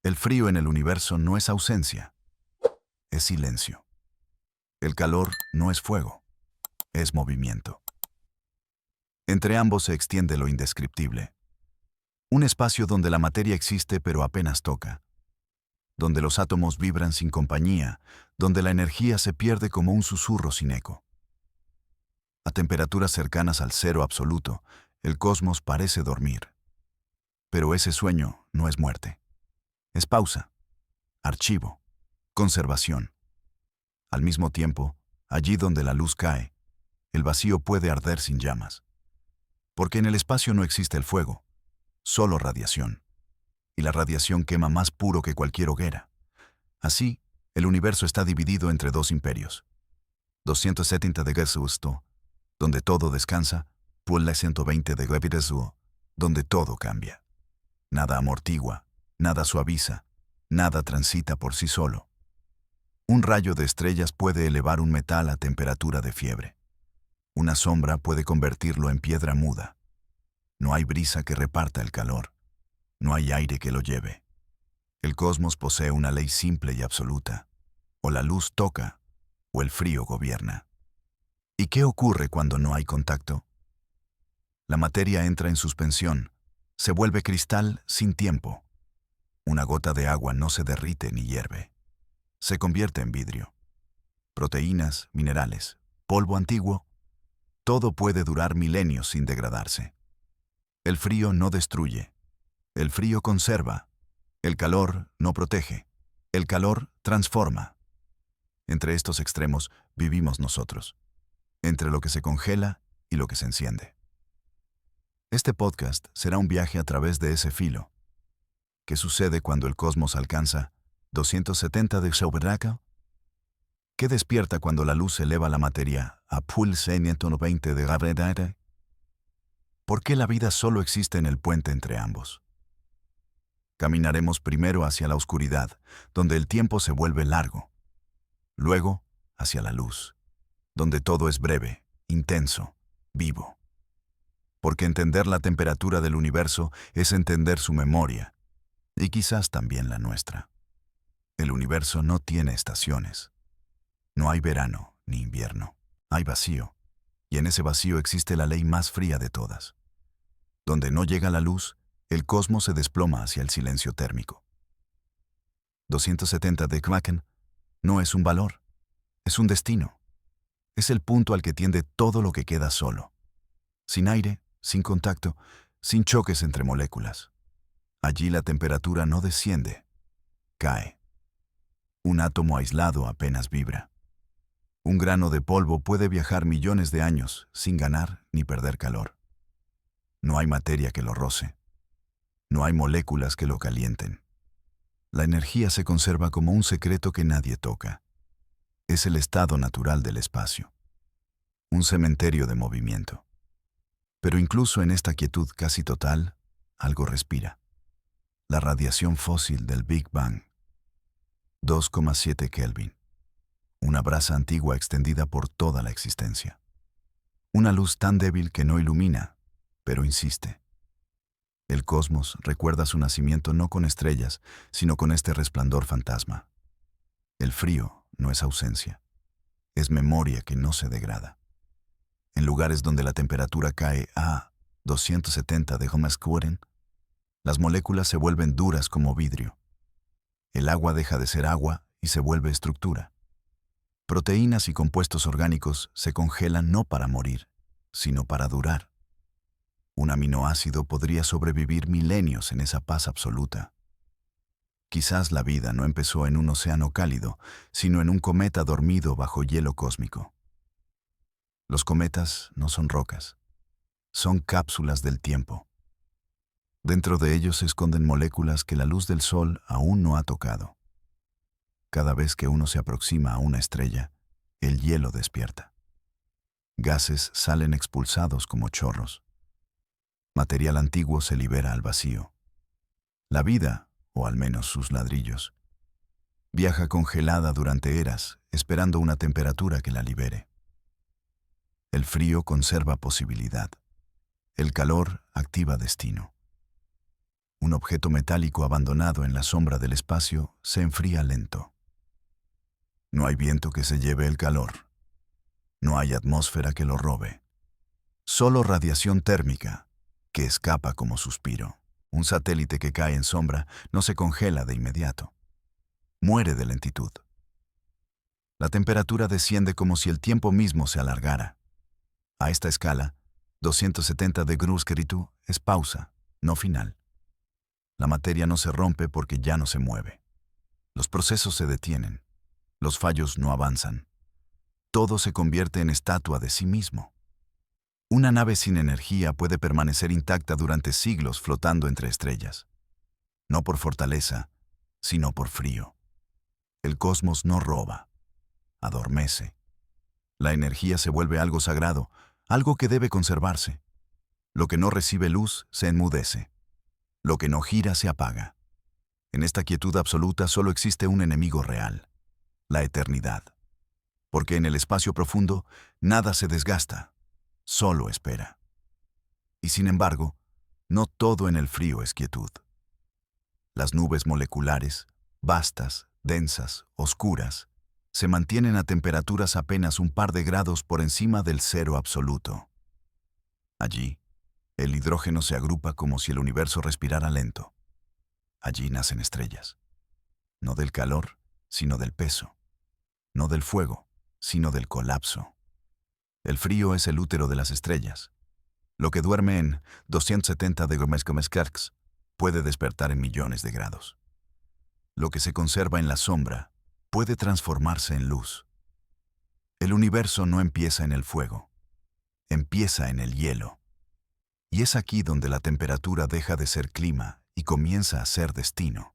El frío en el universo no es ausencia, es silencio. El calor no es fuego, es movimiento. Entre ambos se extiende lo indescriptible. Un espacio donde la materia existe pero apenas toca, donde los átomos vibran sin compañía, donde la energía se pierde como un susurro sin eco. A temperaturas cercanas al cero absoluto, el cosmos parece dormir. Pero ese sueño no es muerte. Es pausa, archivo, conservación. Al mismo tiempo, allí donde la luz cae, el vacío puede arder sin llamas. Porque en el espacio no existe el fuego, solo radiación. Y la radiación quema más puro que cualquier hoguera. Así, el universo está dividido entre dos imperios. 270 de Gesusto, donde todo descansa, por la 120 de Gevidesuo, donde todo cambia. Nada amortigua, nada suaviza, nada transita por sí solo. Un rayo de estrellas puede elevar un metal a temperatura de fiebre. Una sombra puede convertirlo en piedra muda. No hay brisa que reparta el calor. No hay aire que lo lleve. El cosmos posee una ley simple y absoluta. O la luz toca, o el frío gobierna. ¿Y qué ocurre cuando no hay contacto? La materia entra en suspensión, se vuelve cristal sin tiempo. Una gota de agua no se derrite ni hierve. Se convierte en vidrio. Proteínas, minerales, polvo antiguo, todo puede durar milenios sin degradarse. El frío no destruye. El frío conserva. El calor no protege. El calor transforma. Entre estos extremos vivimos nosotros. Entre lo que se congela y lo que se enciende. Este podcast será un viaje a través de ese filo. ¿Qué sucede cuando el cosmos alcanza 270 de Schaubernacker? ¿Qué despierta cuando la luz eleva la materia a pulse 120 de Gabriel? ¿Por qué la vida solo existe en el puente entre ambos? Caminaremos primero hacia la oscuridad, donde el tiempo se vuelve largo. Luego, hacia la luz, donde todo es breve, intenso, vivo. Porque entender la temperatura del universo es entender su memoria, y quizás también la nuestra. El universo no tiene estaciones. No hay verano ni invierno. Hay vacío, y en ese vacío existe la ley más fría de todas. Donde no llega la luz, el cosmos se desploma hacia el silencio térmico. 270 de Kraken no es un valor, es un destino. Es el punto al que tiende todo lo que queda solo. Sin aire, sin contacto, sin choques entre moléculas. Allí la temperatura no desciende, cae. Un átomo aislado apenas vibra. Un grano de polvo puede viajar millones de años sin ganar ni perder calor. No hay materia que lo roce. No hay moléculas que lo calienten. La energía se conserva como un secreto que nadie toca. Es el estado natural del espacio. Un cementerio de movimiento. Pero incluso en esta quietud casi total, algo respira. La radiación fósil del Big Bang. 2,7 Kelvin. Una brasa antigua extendida por toda la existencia. Una luz tan débil que no ilumina, pero insiste. El cosmos recuerda su nacimiento no con estrellas, sino con este resplandor fantasma. El frío no es ausencia, es memoria que no se degrada. En lugares donde la temperatura cae a 270 de Hömersquaren, las moléculas se vuelven duras como vidrio. El agua deja de ser agua y se vuelve estructura. Proteínas y compuestos orgánicos se congelan no para morir, sino para durar. Un aminoácido podría sobrevivir milenios en esa paz absoluta. Quizás la vida no empezó en un océano cálido, sino en un cometa dormido bajo hielo cósmico. Los cometas no son rocas, son cápsulas del tiempo. Dentro de ellos se esconden moléculas que la luz del sol aún no ha tocado. Cada vez que uno se aproxima a una estrella, el hielo despierta. Gases salen expulsados como chorros. Material antiguo se libera al vacío. La vida, o al menos sus ladrillos, viaja congelada durante eras, esperando una temperatura que la libere. El frío conserva posibilidad. El calor activa destino. Un objeto metálico abandonado en la sombra del espacio se enfría lento. No hay viento que se lleve el calor. No hay atmósfera que lo robe. Solo radiación térmica que escapa como suspiro. Un satélite que cae en sombra no se congela de inmediato. Muere de lentitud. La temperatura desciende como si el tiempo mismo se alargara. A esta escala, 270 de Gruskerito es pausa, no final. La materia no se rompe porque ya no se mueve. Los procesos se detienen. Los fallos no avanzan. Todo se convierte en estatua de sí mismo. Una nave sin energía puede permanecer intacta durante siglos flotando entre estrellas. No por fortaleza, sino por frío. El cosmos no roba, adormece. La energía se vuelve algo sagrado, algo que debe conservarse. Lo que no recibe luz se enmudece. Lo que no gira se apaga. En esta quietud absoluta solo existe un enemigo real: la eternidad. Porque en el espacio profundo nada se desgasta, solo espera. Y sin embargo, no todo en el frío es quietud. Las nubes moleculares, vastas, densas, oscuras, se mantienen a temperaturas apenas un par de grados por encima del cero absoluto. Allí, el hidrógeno se agrupa como si el universo respirara lento. Allí nacen estrellas. No del calor, sino del peso. No del fuego, sino del colapso. El frío es el útero de las estrellas. Lo que duerme en 270 de Gromescomescarx puede despertar en millones de grados. Lo que se conserva en la sombra puede transformarse en luz. El universo no empieza en el fuego, empieza en el hielo. Y es aquí donde la temperatura deja de ser clima y comienza a ser destino.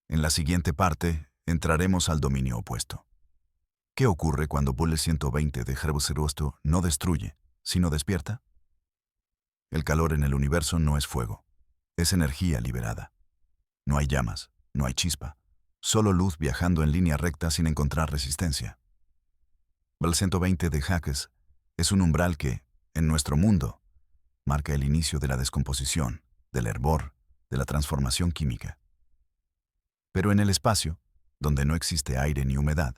En la siguiente parte, entraremos al dominio opuesto. ¿Qué ocurre cuando Bulle 120 de Herbuserosto no destruye, sino despierta? El calor en el universo no es fuego, es energía liberada. No hay llamas, no hay chispa, solo luz viajando en línea recta sin encontrar resistencia. Bulle 120 de Hackes es un umbral que, en nuestro mundo, marca el inicio de la descomposición, del hervor, de la transformación química. Pero en el espacio, donde no existe aire ni humedad,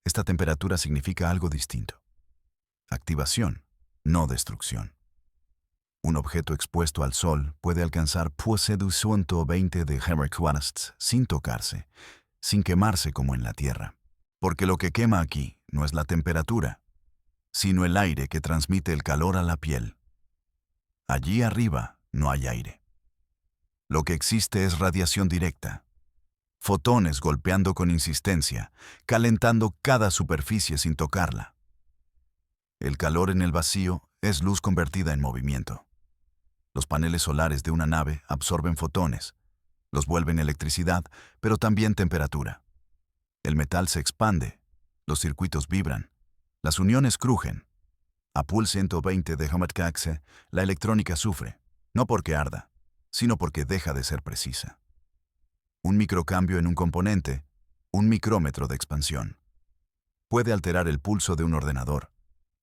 esta temperatura significa algo distinto. Activación, no destrucción. Un objeto expuesto al sol puede alcanzar Poseidon 120 de Hercules sin tocarse, sin quemarse como en la Tierra. Porque lo que quema aquí no es la temperatura, sino el aire que transmite el calor a la piel. Allí arriba no hay aire. Lo que existe es radiación directa. Fotones golpeando con insistencia, calentando cada superficie sin tocarla. El calor en el vacío es luz convertida en movimiento. Los paneles solares de una nave absorben fotones, los vuelven electricidad, pero también temperatura. El metal se expande, los circuitos vibran, las uniones crujen. A Bulle 120 de Hercules, la electrónica sufre, no porque arda, sino porque deja de ser precisa. Un microcambio en un componente, un micrómetro de expansión, puede alterar el pulso de un ordenador,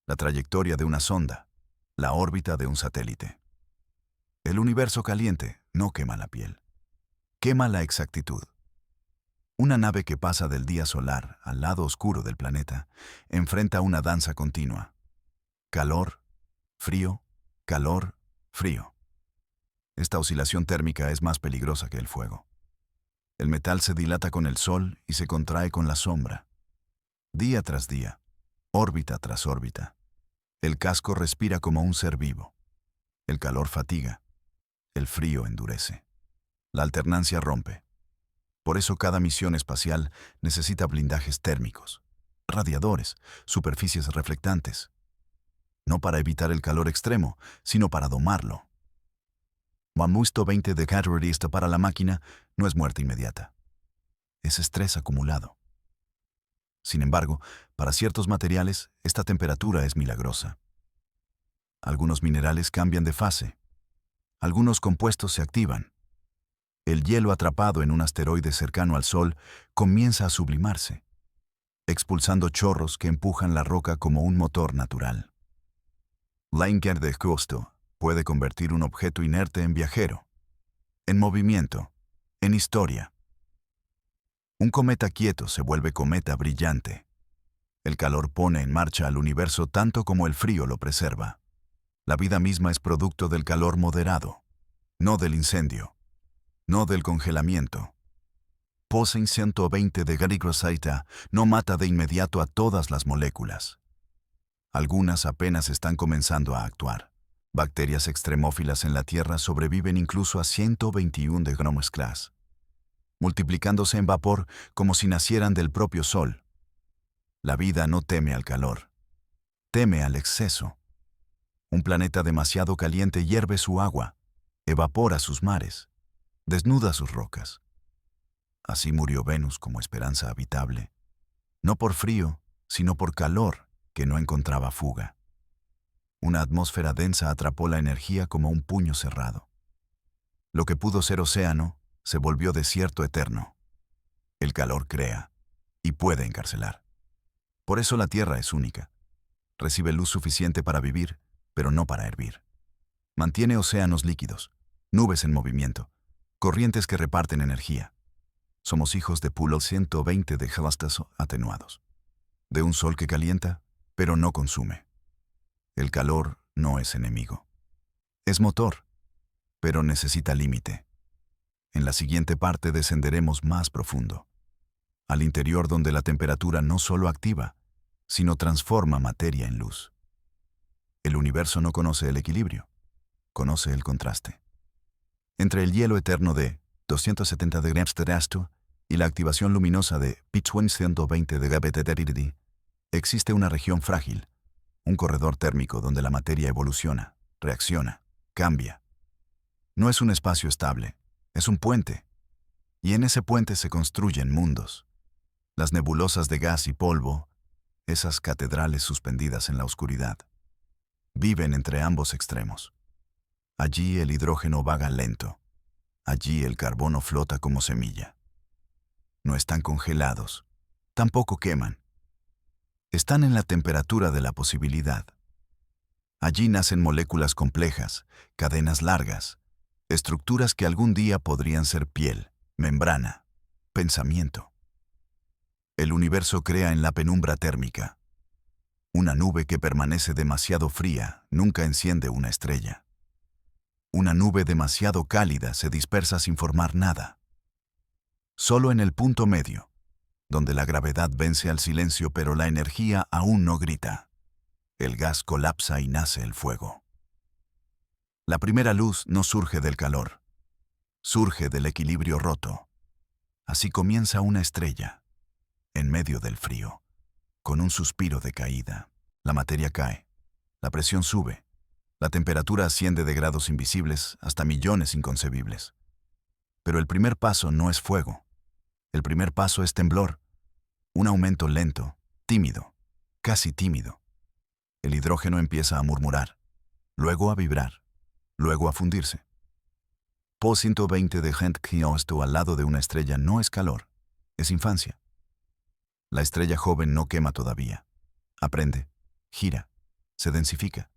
la trayectoria de una sonda, la órbita de un satélite. El universo caliente no quema la piel, quema la exactitud. Una nave que pasa del día solar al lado oscuro del planeta enfrenta una danza continua. Calor, frío, calor, frío. Esta oscilación térmica es más peligrosa que el fuego. El metal se dilata con el sol y se contrae con la sombra. Día tras día, órbita tras órbita. El casco respira como un ser vivo. El calor fatiga. El frío endurece. La alternancia rompe. Por eso cada misión espacial necesita blindajes térmicos, radiadores, superficies reflectantes. No para evitar el calor extremo, sino para domarlo. Mamusto 20 de Caterpillar para la máquina no es muerte inmediata. Es estrés acumulado. Sin embargo, para ciertos materiales, esta temperatura es milagrosa. Algunos minerales cambian de fase. Algunos compuestos se activan. El hielo atrapado en un asteroide cercano al Sol comienza a sublimarse, expulsando chorros que empujan la roca como un motor natural. Langer de Costo puede convertir un objeto inerte en viajero, en movimiento, en historia. Un cometa quieto se vuelve cometa brillante. El calor pone en marcha al universo tanto como el frío lo preserva. La vida misma es producto del calor moderado, no del incendio, no del congelamiento. Poseidon 120 de Gary Rosaita no mata de inmediato a todas las moléculas. Algunas apenas están comenzando a actuar. Bacterias extremófilas en la Tierra sobreviven incluso a 121 de Grommes Class, multiplicándose en vapor como si nacieran del propio Sol. La vida no teme al calor, teme al exceso. Un planeta demasiado caliente hierve su agua, evapora sus mares, desnuda sus rocas. Así murió Venus como esperanza habitable, no por frío, sino por calor que no encontraba fuga. Una atmósfera densa atrapó la energía como un puño cerrado. Lo que pudo ser océano se volvió desierto eterno. El calor crea y puede encarcelar. Por eso la Tierra es única. Recibe luz suficiente para vivir, pero no para hervir. Mantiene océanos líquidos, nubes en movimiento, corrientes que reparten energía. Somos hijos de Pulol 120 de Helastazo atenuados. De un sol que calienta, pero no consume. El calor no es enemigo. Es motor, pero necesita límite. En la siguiente parte descenderemos más profundo, al interior donde la temperatura no solo activa, sino transforma materia en luz. El universo no conoce el equilibrio, conoce el contraste. Entre el hielo eterno de 270 de Gremsterasto y la activación luminosa de Pitchwen 120 de Gabeteteriridi, existe una región frágil, un corredor térmico donde la materia evoluciona, reacciona, cambia. No es un espacio estable, es un puente. Y en ese puente se construyen mundos. Las nebulosas de gas y polvo, esas catedrales suspendidas en la oscuridad, viven entre ambos extremos. Allí el hidrógeno vaga lento. Allí el carbono flota como semilla. No están congelados, tampoco queman. Están en la temperatura de la posibilidad. Allí nacen moléculas complejas, cadenas largas, estructuras que algún día podrían ser piel, membrana, pensamiento. El universo crea en la penumbra térmica. Una nube que permanece demasiado fría nunca enciende una estrella. Una nube demasiado cálida se dispersa sin formar nada. Solo en el punto medio, donde la gravedad vence al silencio pero la energía aún no grita, el gas colapsa y nace el fuego. La primera luz no surge del calor, surge del equilibrio roto. Así comienza una estrella, en medio del frío, con un suspiro de caída. La materia cae, la presión sube, la temperatura asciende de grados invisibles hasta millones inconcebibles. Pero el primer paso no es fuego, el primer paso es temblor, un aumento lento, tímido, casi tímido. El hidrógeno empieza a murmurar, luego a vibrar, luego a fundirse. Po 120 de Gent Kiosto al lado de una estrella no es calor, es infancia. La estrella joven no quema todavía. Aprende, gira, se densifica.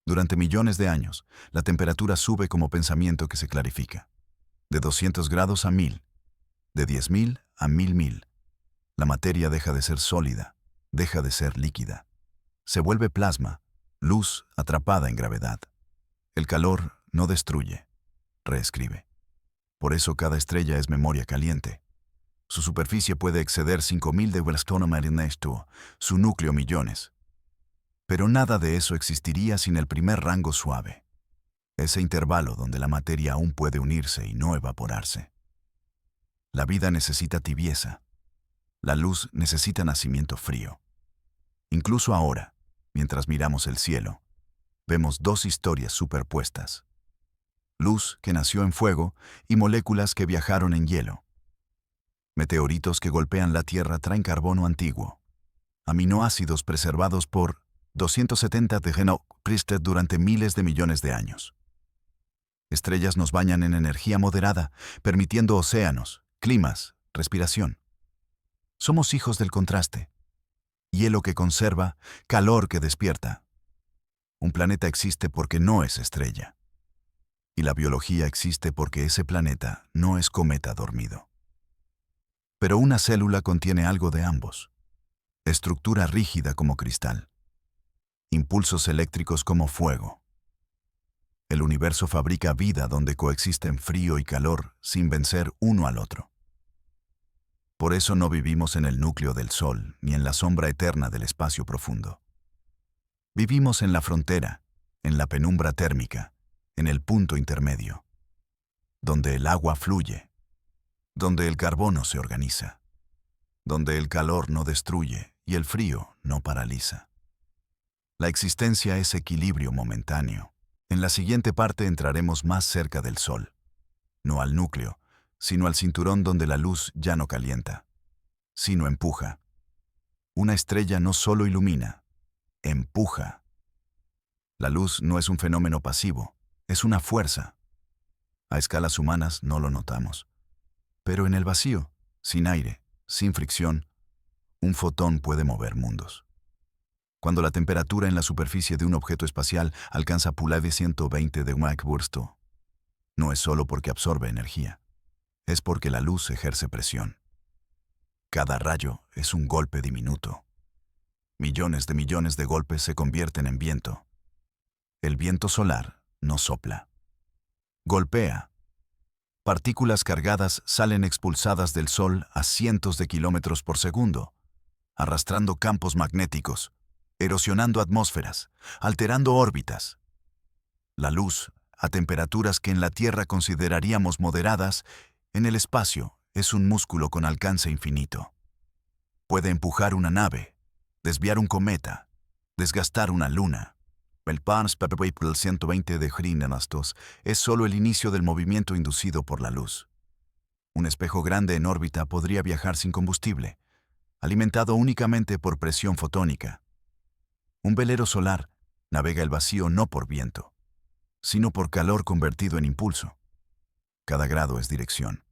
Durante millones de años, la temperatura sube como pensamiento que se clarifica. De 200 grados a 1000, de 10.000 a 1000.000. La materia deja de ser sólida, deja de ser líquida. Se vuelve plasma, luz atrapada en gravedad. El calor no destruye, reescribe. Por eso cada estrella es memoria caliente. Su superficie puede exceder 5000 de Wellstone Marinesto, su núcleo millones. Pero nada de eso existiría sin el primer rango suave. Ese intervalo donde la materia aún puede unirse y no evaporarse. La vida necesita tibieza. La luz necesita nacimiento frío. Incluso ahora, mientras miramos el cielo, vemos dos historias superpuestas. Luz que nació en fuego y moléculas que viajaron en hielo. Meteoritos que golpean la Tierra traen carbono antiguo. Aminoácidos preservados por 270 de Genoc Priester durante miles de millones de años. Estrellas nos bañan en energía moderada, permitiendo océanos, climas, respiración. Somos hijos del contraste. Hielo que conserva, calor que despierta. Un planeta existe porque no es estrella. Y la biología existe porque ese planeta no es cometa dormido. Pero una célula contiene algo de ambos. Estructura rígida como cristal. Impulsos eléctricos como fuego. El universo fabrica vida donde coexisten frío y calor sin vencer uno al otro. Por eso no vivimos en el núcleo del Sol ni en la sombra eterna del espacio profundo. Vivimos en la frontera, en la penumbra térmica, en el punto intermedio, donde el agua fluye, donde el carbono se organiza, donde el calor no destruye y el frío no paraliza. La existencia es equilibrio momentáneo. En la siguiente parte entraremos más cerca del Sol, no al núcleo, sino al cinturón donde la luz ya no calienta, sino empuja. Una estrella no solo ilumina, empuja. La luz no es un fenómeno pasivo, es una fuerza. A escalas humanas no lo notamos. Pero en el vacío, sin aire, sin fricción, un fotón puede mover mundos. Cuando la temperatura en la superficie de un objeto espacial alcanza +de 120 de Mach-Bursto, no es solo porque absorbe energía, es porque la luz ejerce presión. Cada rayo es un golpe diminuto. Millones de golpes se convierten en viento. El viento solar no sopla. Golpea. Partículas cargadas salen expulsadas del Sol a cientos de kilómetros por segundo, arrastrando campos magnéticos, erosionando atmósferas, alterando órbitas. La luz, a temperaturas que en la Tierra consideraríamos moderadas, en el espacio es un músculo con alcance infinito. Puede empujar una nave, desviar un cometa, desgastar una luna. El Pans Paperweight 120 de Grinenastos es solo el inicio del movimiento inducido por la luz. Un espejo grande en órbita podría viajar sin combustible, alimentado únicamente por presión fotónica. Un velero solar navega el vacío no por viento, sino por calor convertido en impulso. Cada grado es dirección.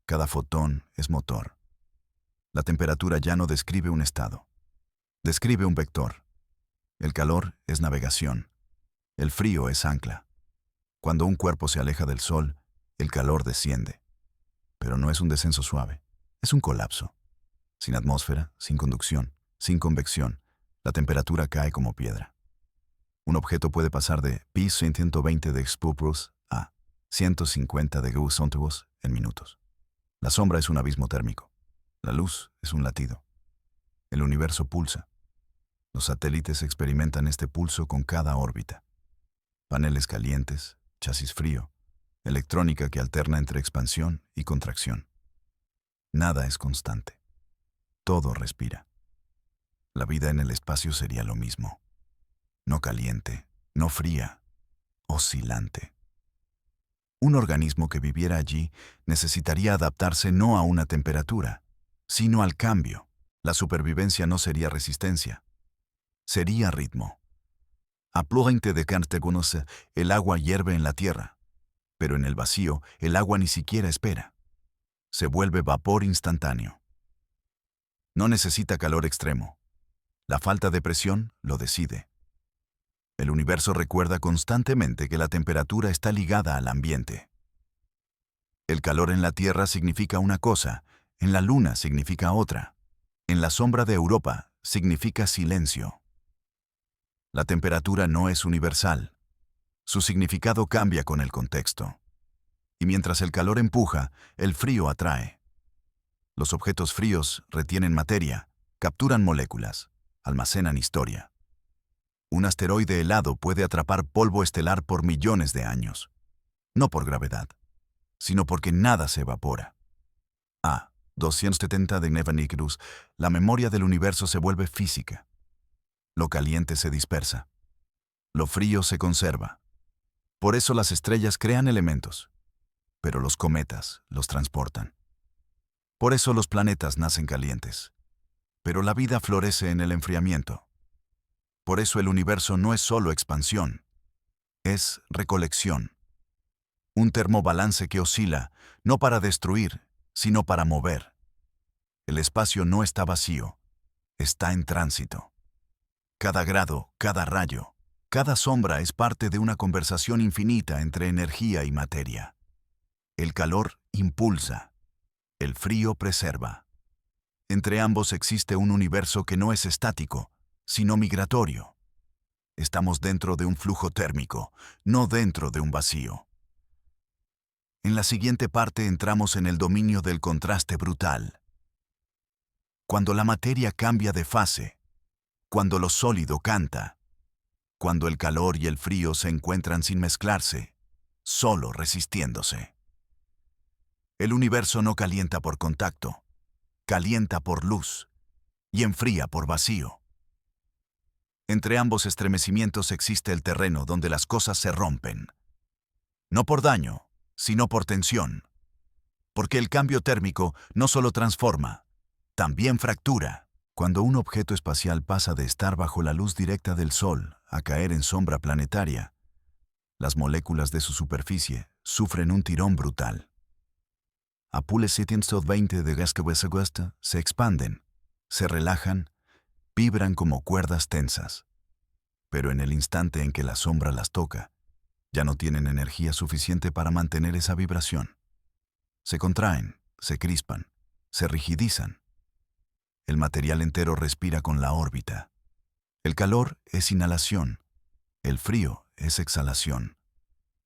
Cada fotón es motor. La temperatura ya no describe un estado. Describe un vector. El calor es navegación. El frío es ancla. Cuando un cuerpo se aleja del Sol, el calor desciende. Pero no es un descenso suave. Es un colapso. Sin atmósfera, sin conducción, sin convección, la temperatura cae como piedra. Un objeto puede pasar de pi 120 de Expupros a 150 de Gauss en minutos. La sombra es un abismo térmico. La luz es un latido. El universo pulsa. Los satélites experimentan este pulso con cada órbita. Paneles calientes, chasis frío, electrónica que alterna entre expansión y contracción. Nada es constante. Todo respira. La vida en el espacio sería lo mismo. No caliente, no fría, oscilante. Un organismo que viviera allí necesitaría adaptarse no a una temperatura, sino al cambio. La supervivencia no sería resistencia, sería ritmo. A Plurinte de Cantegonos, el agua hierve en la tierra, pero en el vacío el agua ni siquiera espera. Se vuelve vapor instantáneo. No necesita calor extremo. La falta de presión lo decide. El universo recuerda constantemente que la temperatura está ligada al ambiente. El calor en la Tierra significa una cosa, en la Luna significa otra. En la sombra de Europa significa silencio. La temperatura no es universal. Su significado cambia con el contexto. Y mientras el calor empuja, el frío atrae. Los objetos fríos retienen materia, capturan moléculas, almacenan historia. Un asteroide helado puede atrapar polvo estelar por millones de años. No por gravedad, sino porque nada se evapora. A 270 de Nevanicrus, la memoria del universo se vuelve física. Lo caliente se dispersa. Lo frío se conserva. Por eso las estrellas crean elementos, pero los cometas los transportan. Por eso los planetas nacen calientes, pero la vida florece en el enfriamiento. Por eso el universo no es solo expansión, es recolección. Un termobalance que oscila, no para destruir, sino para mover. El espacio no está vacío, está en tránsito. Cada grado, cada rayo, Cada sombra es parte de una conversación infinita entre energía y materia. El calor impulsa, el frío preserva. Entre ambos existe un universo que no es estático, sino migratorio. Estamos dentro de un flujo térmico, no dentro de un vacío. En la siguiente parte entramos en el dominio del contraste brutal. Cuando la materia cambia de fase, cuando lo sólido canta, cuando el calor y el frío se encuentran sin mezclarse, solo resistiéndose. El universo no calienta por contacto, calienta por luz y enfría por vacío. Entre ambos estremecimientos existe el terreno donde las cosas se rompen. No por daño, sino por tensión. Porque el cambio térmico no solo transforma, también fractura. Cuando un objeto espacial pasa de estar bajo la luz directa del Sol a caer en sombra planetaria, las moléculas de su superficie sufren un tirón brutal. Apule 720 de gas que se expanden, se relajan, vibran como cuerdas tensas. Pero en el instante en que la sombra las toca, ya no tienen energía suficiente para mantener esa vibración. Se contraen, se crispan, se rigidizan. El material entero respira con la órbita. El calor es inhalación, el frío es exhalación.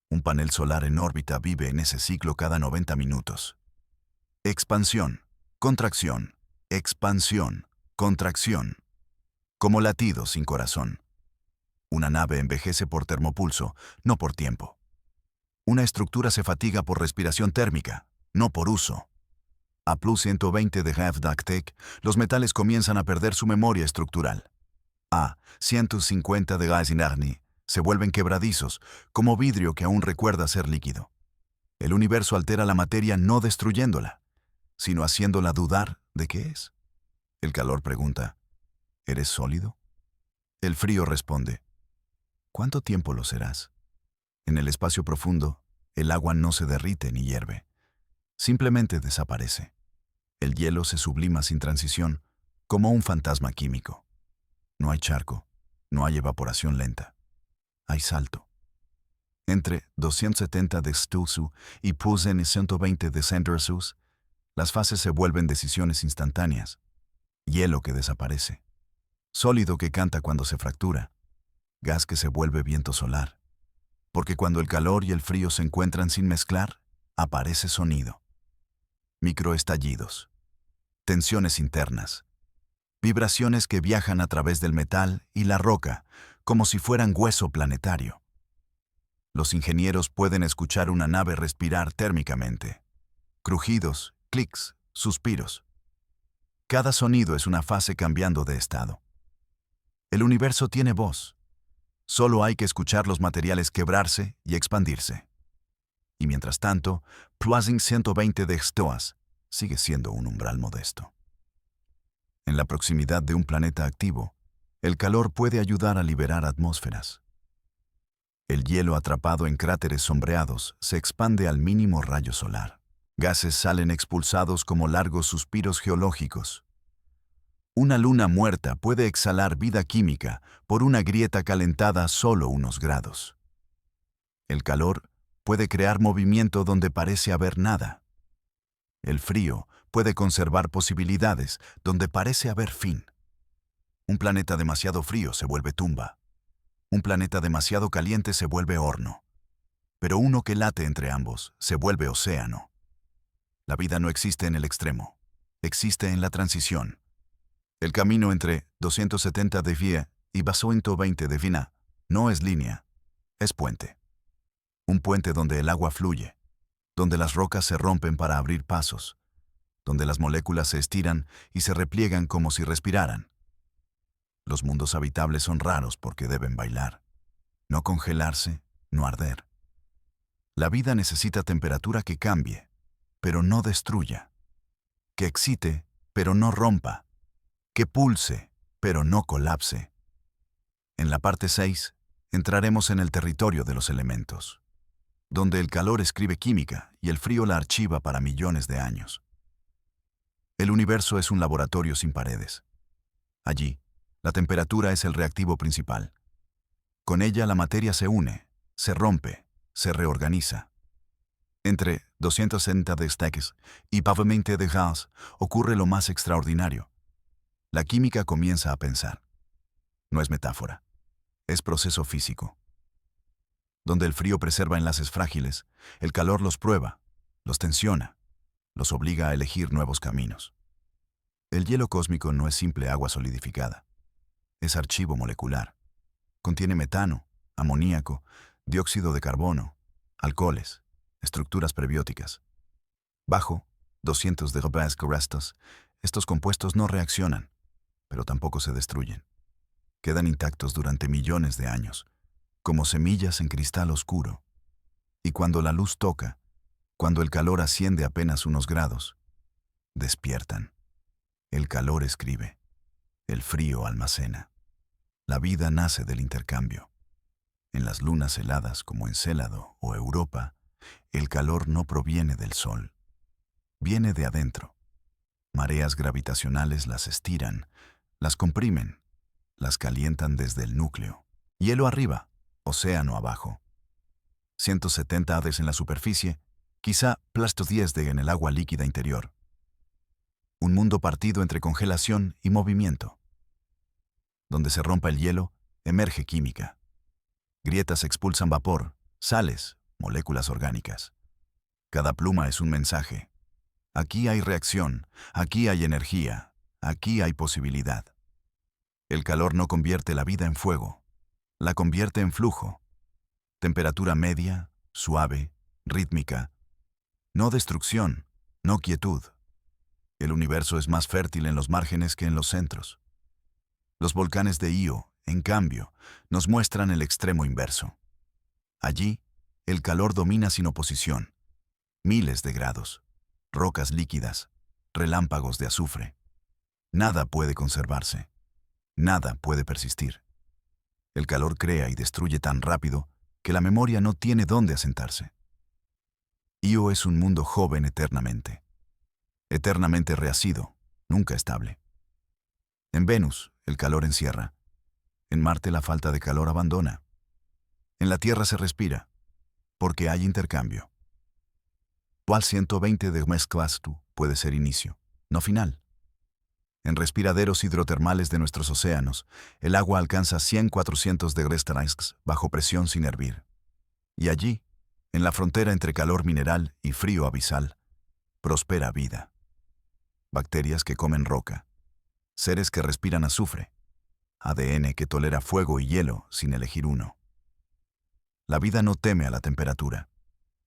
Un panel solar en órbita vive en ese ciclo cada 90 minutos. Expansión, contracción, expansión, contracción. Como latidos sin corazón. Una nave envejece por termopulso, no por tiempo. Una estructura se fatiga por respiración térmica, no por uso. A plus 120 de Havdactec, los metales comienzan a perder su memoria estructural. A 150 de Gaisinarni, se vuelven quebradizos, como vidrio que aún recuerda ser líquido. El universo altera la materia no destruyéndola, sino haciéndola dudar de qué es. El calor pregunta, ¿eres sólido? El frío responde, ¿cuánto tiempo lo serás? En el espacio profundo, el agua no se derrite ni hierve. Simplemente desaparece. El hielo se sublima sin transición, como un fantasma químico. No hay charco, no hay evaporación lenta. Hay salto. Entre 270 de Stulsu y Pusen y 120 de Sandersus, las fases se vuelven decisiones instantáneas. Hielo que desaparece. Sólido que canta cuando se fractura. Gas que se vuelve viento solar. Porque cuando el calor y el frío se encuentran sin mezclar, aparece sonido. Microestallidos. Tensiones internas. Vibraciones que viajan a través del metal y la roca, como si fueran hueso planetario. Los ingenieros pueden escuchar una nave respirar térmicamente. Crujidos, clics, suspiros. Cada sonido es una fase cambiando de estado. El universo tiene voz. Solo hay que escuchar los materiales quebrarse y expandirse. Y mientras tanto, Ploising 120 de Stoas sigue siendo un umbral modesto. En la proximidad de un planeta activo, el calor puede ayudar a liberar atmósferas. El hielo atrapado en cráteres sombreados se expande al mínimo rayo solar. Gases salen expulsados como largos suspiros geológicos. Una luna muerta puede exhalar vida química por una grieta calentada a solo unos grados. El calor puede crear movimiento donde parece haber nada. El frío puede conservar posibilidades donde parece haber fin. Un planeta demasiado frío se vuelve tumba. Un planeta demasiado caliente se vuelve horno. Pero uno que late entre ambos se vuelve océano. La vida no existe en el extremo, existe en la transición. El camino entre 270 de Vie y 120 de Vina no es línea, es puente. Un puente donde el agua fluye, donde las rocas se rompen para abrir pasos, donde las moléculas se estiran y se repliegan como si respiraran. Los mundos habitables son raros porque deben bailar, no congelarse, no arder. La vida necesita temperatura que cambie, pero no destruya, que excite, pero no rompa, que pulse, pero no colapse. En la parte 6, entraremos en el territorio de los elementos, donde el calor escribe química y el frío la archiva para millones de años. El universo es un laboratorio sin paredes. Allí, la temperatura es el reactivo principal. Con ella la materia se une, se rompe, se reorganiza. Entre 260 destaques y 20 de Gauss ocurre lo más extraordinario. La química comienza a pensar. No es metáfora, es proceso físico. Donde el frío preserva enlaces frágiles, el calor los prueba, los tensiona, los obliga a elegir nuevos caminos. El hielo cósmico no es simple agua solidificada, es archivo molecular. Contiene metano, amoníaco, dióxido de carbono, alcoholes, estructuras prebióticas. Bajo 200 de restos, estos compuestos no reaccionan, pero tampoco se destruyen. Quedan intactos durante millones de años, como semillas en cristal oscuro. Y cuando la luz toca, cuando el calor asciende apenas unos grados, despiertan. El calor escribe, el frío almacena. La vida nace del intercambio. En las lunas heladas como Encélado o Europa, el calor no proviene del sol, viene de adentro. Mareas gravitacionales las estiran, las comprimen, las calientan desde el núcleo. Hielo arriba, océano abajo. 170 Hades en la superficie, quizá +10 de en el agua líquida interior. Un mundo partido entre congelación y movimiento. Donde se rompa el hielo, emerge química. Grietas expulsan vapor, sales, moléculas orgánicas. Cada pluma es un mensaje. Aquí hay reacción, aquí hay energía, aquí hay posibilidad. El calor no convierte la vida en fuego, la convierte en flujo. Temperatura media, suave, rítmica. No destrucción, no quietud. El universo es más fértil en los márgenes que en los centros. Los volcanes de Io, en cambio, nos muestran el extremo inverso. Allí, el calor domina sin oposición. Miles de grados, rocas líquidas, relámpagos de azufre. Nada puede conservarse. Nada puede persistir. El calor crea y destruye tan rápido que la memoria no tiene dónde asentarse. Io es un mundo joven eternamente. Eternamente reacido, nunca estable. En Venus, el calor encierra. En Marte, la falta de calor abandona. En la Tierra se respira, porque hay intercambio. Cual 120 de mezclastu puede ser inicio, no final. En respiraderos hidrotermales de nuestros océanos, el agua alcanza 100-400 degrees Celsius bajo presión sin hervir. Y allí, en la frontera entre calor mineral y frío abisal, prospera vida. Bacterias que comen roca, seres que respiran azufre, ADN que tolera fuego y hielo sin elegir uno. La vida no teme a la temperatura,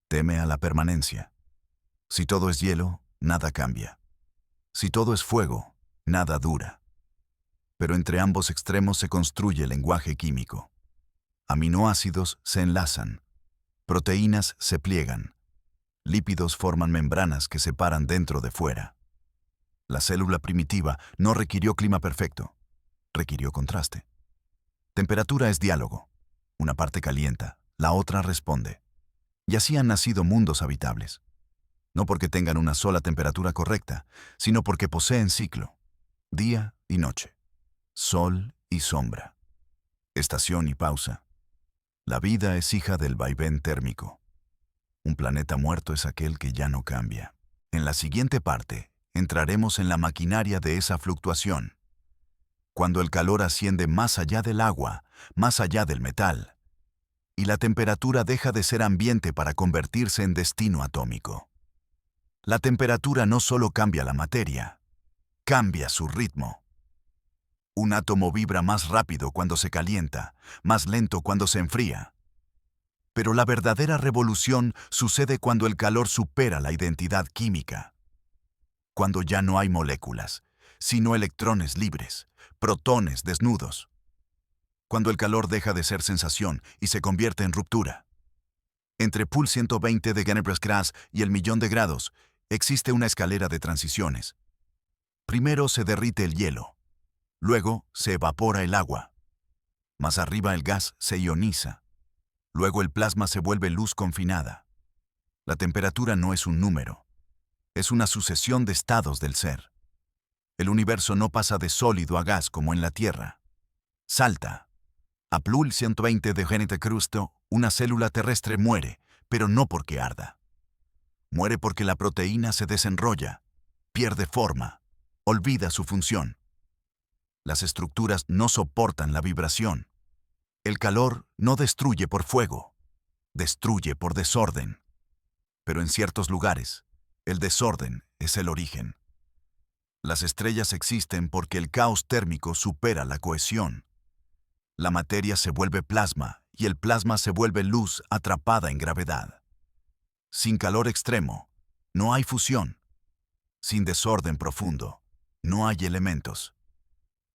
teme a la permanencia. Si todo es hielo, nada cambia. Si todo es fuego, nada dura. Pero entre ambos extremos se construye el lenguaje químico. Aminoácidos se enlazan, proteínas se pliegan, lípidos forman membranas que separan dentro de fuera. La célula primitiva no requirió clima perfecto, requirió contraste. Temperatura es diálogo. Una parte calienta, la otra responde. Y así han nacido mundos habitables. No porque tengan una sola temperatura correcta, sino porque poseen ciclo, día y noche, sol y sombra, estación y pausa. La vida es hija del vaivén térmico. Un planeta muerto es aquel que ya no cambia. En la siguiente parte, entraremos en la maquinaria de esa fluctuación. Cuando el calor asciende más allá del agua, más allá del metal, y la temperatura deja de ser ambiente para convertirse en destino atómico. La temperatura no solo cambia la materia, cambia su ritmo. Un átomo vibra más rápido cuando se calienta, más lento cuando se enfría. Pero la verdadera revolución sucede cuando el calor supera la identidad química. Cuando ya no hay moléculas, sino electrones libres, protones desnudos. Cuando el calor deja de ser sensación y se convierte en ruptura. Entre pool 120 de Genebras y el 1.000.000 de grados, existe una escalera de transiciones. Primero se derrite el hielo. Luego se evapora el agua. Más arriba el gas se ioniza. Luego el plasma se vuelve luz confinada. La temperatura no es un número. Es una sucesión de estados del ser. El universo no pasa de sólido a gas como en la Tierra. Salta. Aplul 120 de Genete Crusto, una célula terrestre muere, pero no porque arda. Muere porque la proteína se desenrolla, pierde forma, olvida su función. Las estructuras no soportan la vibración. El calor no destruye por fuego, destruye por desorden. Pero en ciertos lugares, el desorden es el origen. Las estrellas existen porque el caos térmico supera la cohesión. La materia se vuelve plasma y el plasma se vuelve luz atrapada en gravedad. Sin calor extremo, no hay fusión. Sin desorden profundo, no hay elementos.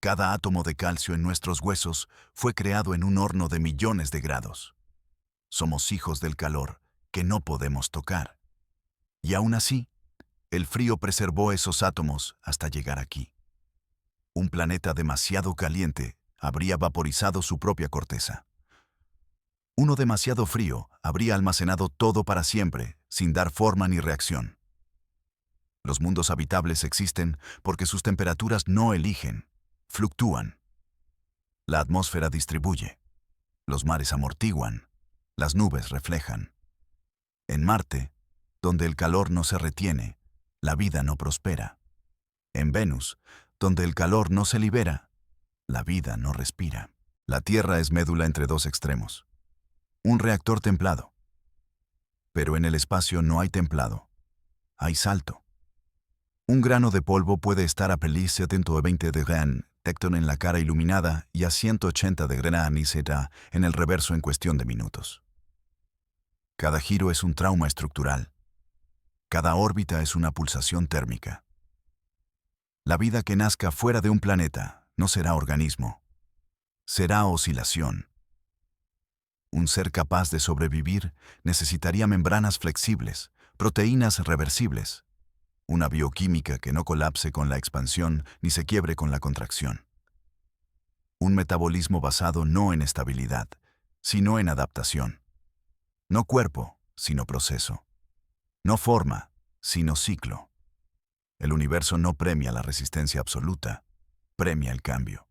Cada átomo de calcio en nuestros huesos fue creado en un horno de millones de grados. Somos hijos del calor que no podemos tocar. Y aún así, el frío preservó esos átomos hasta llegar aquí. Un planeta demasiado caliente habría vaporizado su propia corteza. Uno demasiado frío habría almacenado todo para siempre, sin dar forma ni reacción. Los mundos habitables existen porque sus temperaturas no eligen, fluctúan. La atmósfera distribuye, los mares amortiguan, las nubes reflejan. En Marte, donde el calor no se retiene, la vida no prospera. En Venus, donde el calor no se libera, la vida no respira. La Tierra es médula entre dos extremos. Un reactor templado. Pero en el espacio no hay templado, hay salto. Un grano de polvo puede estar a Pelis 120 de Gran Tecton en la cara iluminada y a 180 de Gran Iseta en el reverso en cuestión de minutos. Cada giro es un trauma estructural. Cada órbita es una pulsación térmica. La vida que nazca fuera de un planeta no será organismo. Será oscilación. Un ser capaz de sobrevivir necesitaría membranas flexibles, proteínas reversibles, una bioquímica que no colapse con la expansión ni se quiebre con la contracción. Un metabolismo basado no en estabilidad, sino en adaptación. No cuerpo, sino proceso. No forma, sino ciclo. El universo no premia la resistencia absoluta, premia el cambio.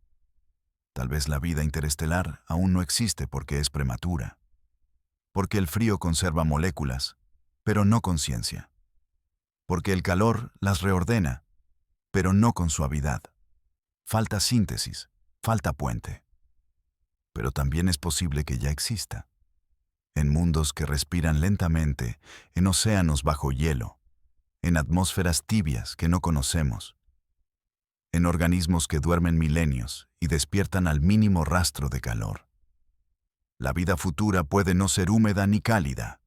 Tal vez la vida interestelar aún no existe porque es prematura. Porque el frío conserva moléculas, pero no conciencia. Porque el calor las reordena, pero no con suavidad. Falta síntesis, falta puente. Pero también es posible que ya exista. En mundos que respiran lentamente, en océanos bajo hielo, en atmósferas tibias que no conocemos, en organismos que duermen milenios y despiertan al mínimo rastro de calor. La vida futura puede no ser húmeda ni cálida,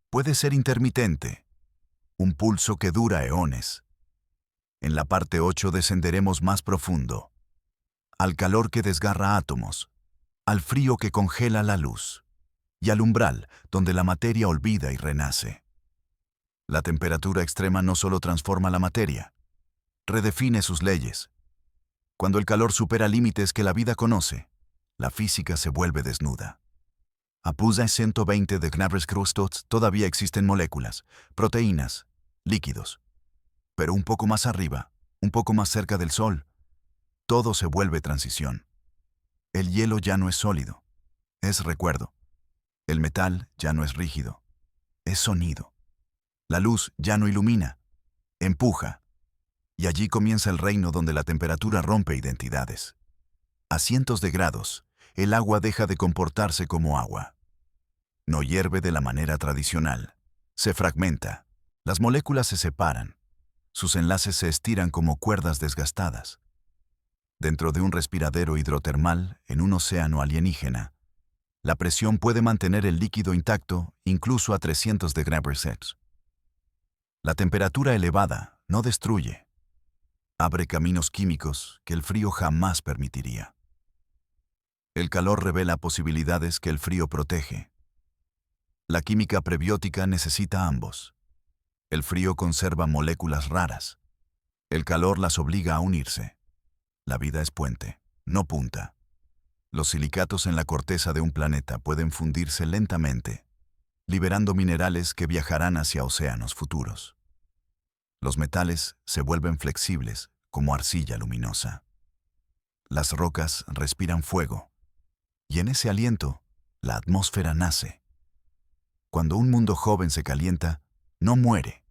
puede ser intermitente, un pulso que dura eones. En la parte 8 descenderemos más profundo, al calor que desgarra átomos, al frío que congela la luz, y al umbral donde la materia olvida y renace. La temperatura extrema no solo transforma la materia, redefine sus leyes. Cuando el calor supera límites que la vida conoce, la física se vuelve desnuda. A Pusa 120 de Gnabres-Krustot todavía existen moléculas, proteínas, líquidos. Pero un poco más arriba, un poco más cerca del Sol, todo se vuelve transición. El hielo ya no es sólido, es recuerdo. El metal ya no es rígido, es sonido. La luz ya no ilumina, empuja. Y allí comienza el reino donde la temperatura rompe identidades. A cientos de grados, el agua deja de comportarse como agua. No hierve de la manera tradicional. Se fragmenta. Las moléculas se separan. Sus enlaces se estiran como cuerdas desgastadas. Dentro de un respiradero hidrotermal, en un océano alienígena, la presión puede mantener el líquido intacto incluso a 300 de Celsius. La temperatura elevada no destruye. Abre caminos químicos que el frío jamás permitiría. El calor revela posibilidades que el frío protege. La química prebiótica necesita ambos. El frío conserva moléculas raras. El calor las obliga a unirse. La vida es puente, no punta. Los silicatos en la corteza de un planeta pueden fundirse lentamente, liberando minerales que viajarán hacia océanos futuros. Los metales se vuelven flexibles como arcilla luminosa. Las rocas respiran fuego, Y en ese aliento, la atmósfera nace. Cuando un mundo joven se calienta, no muere,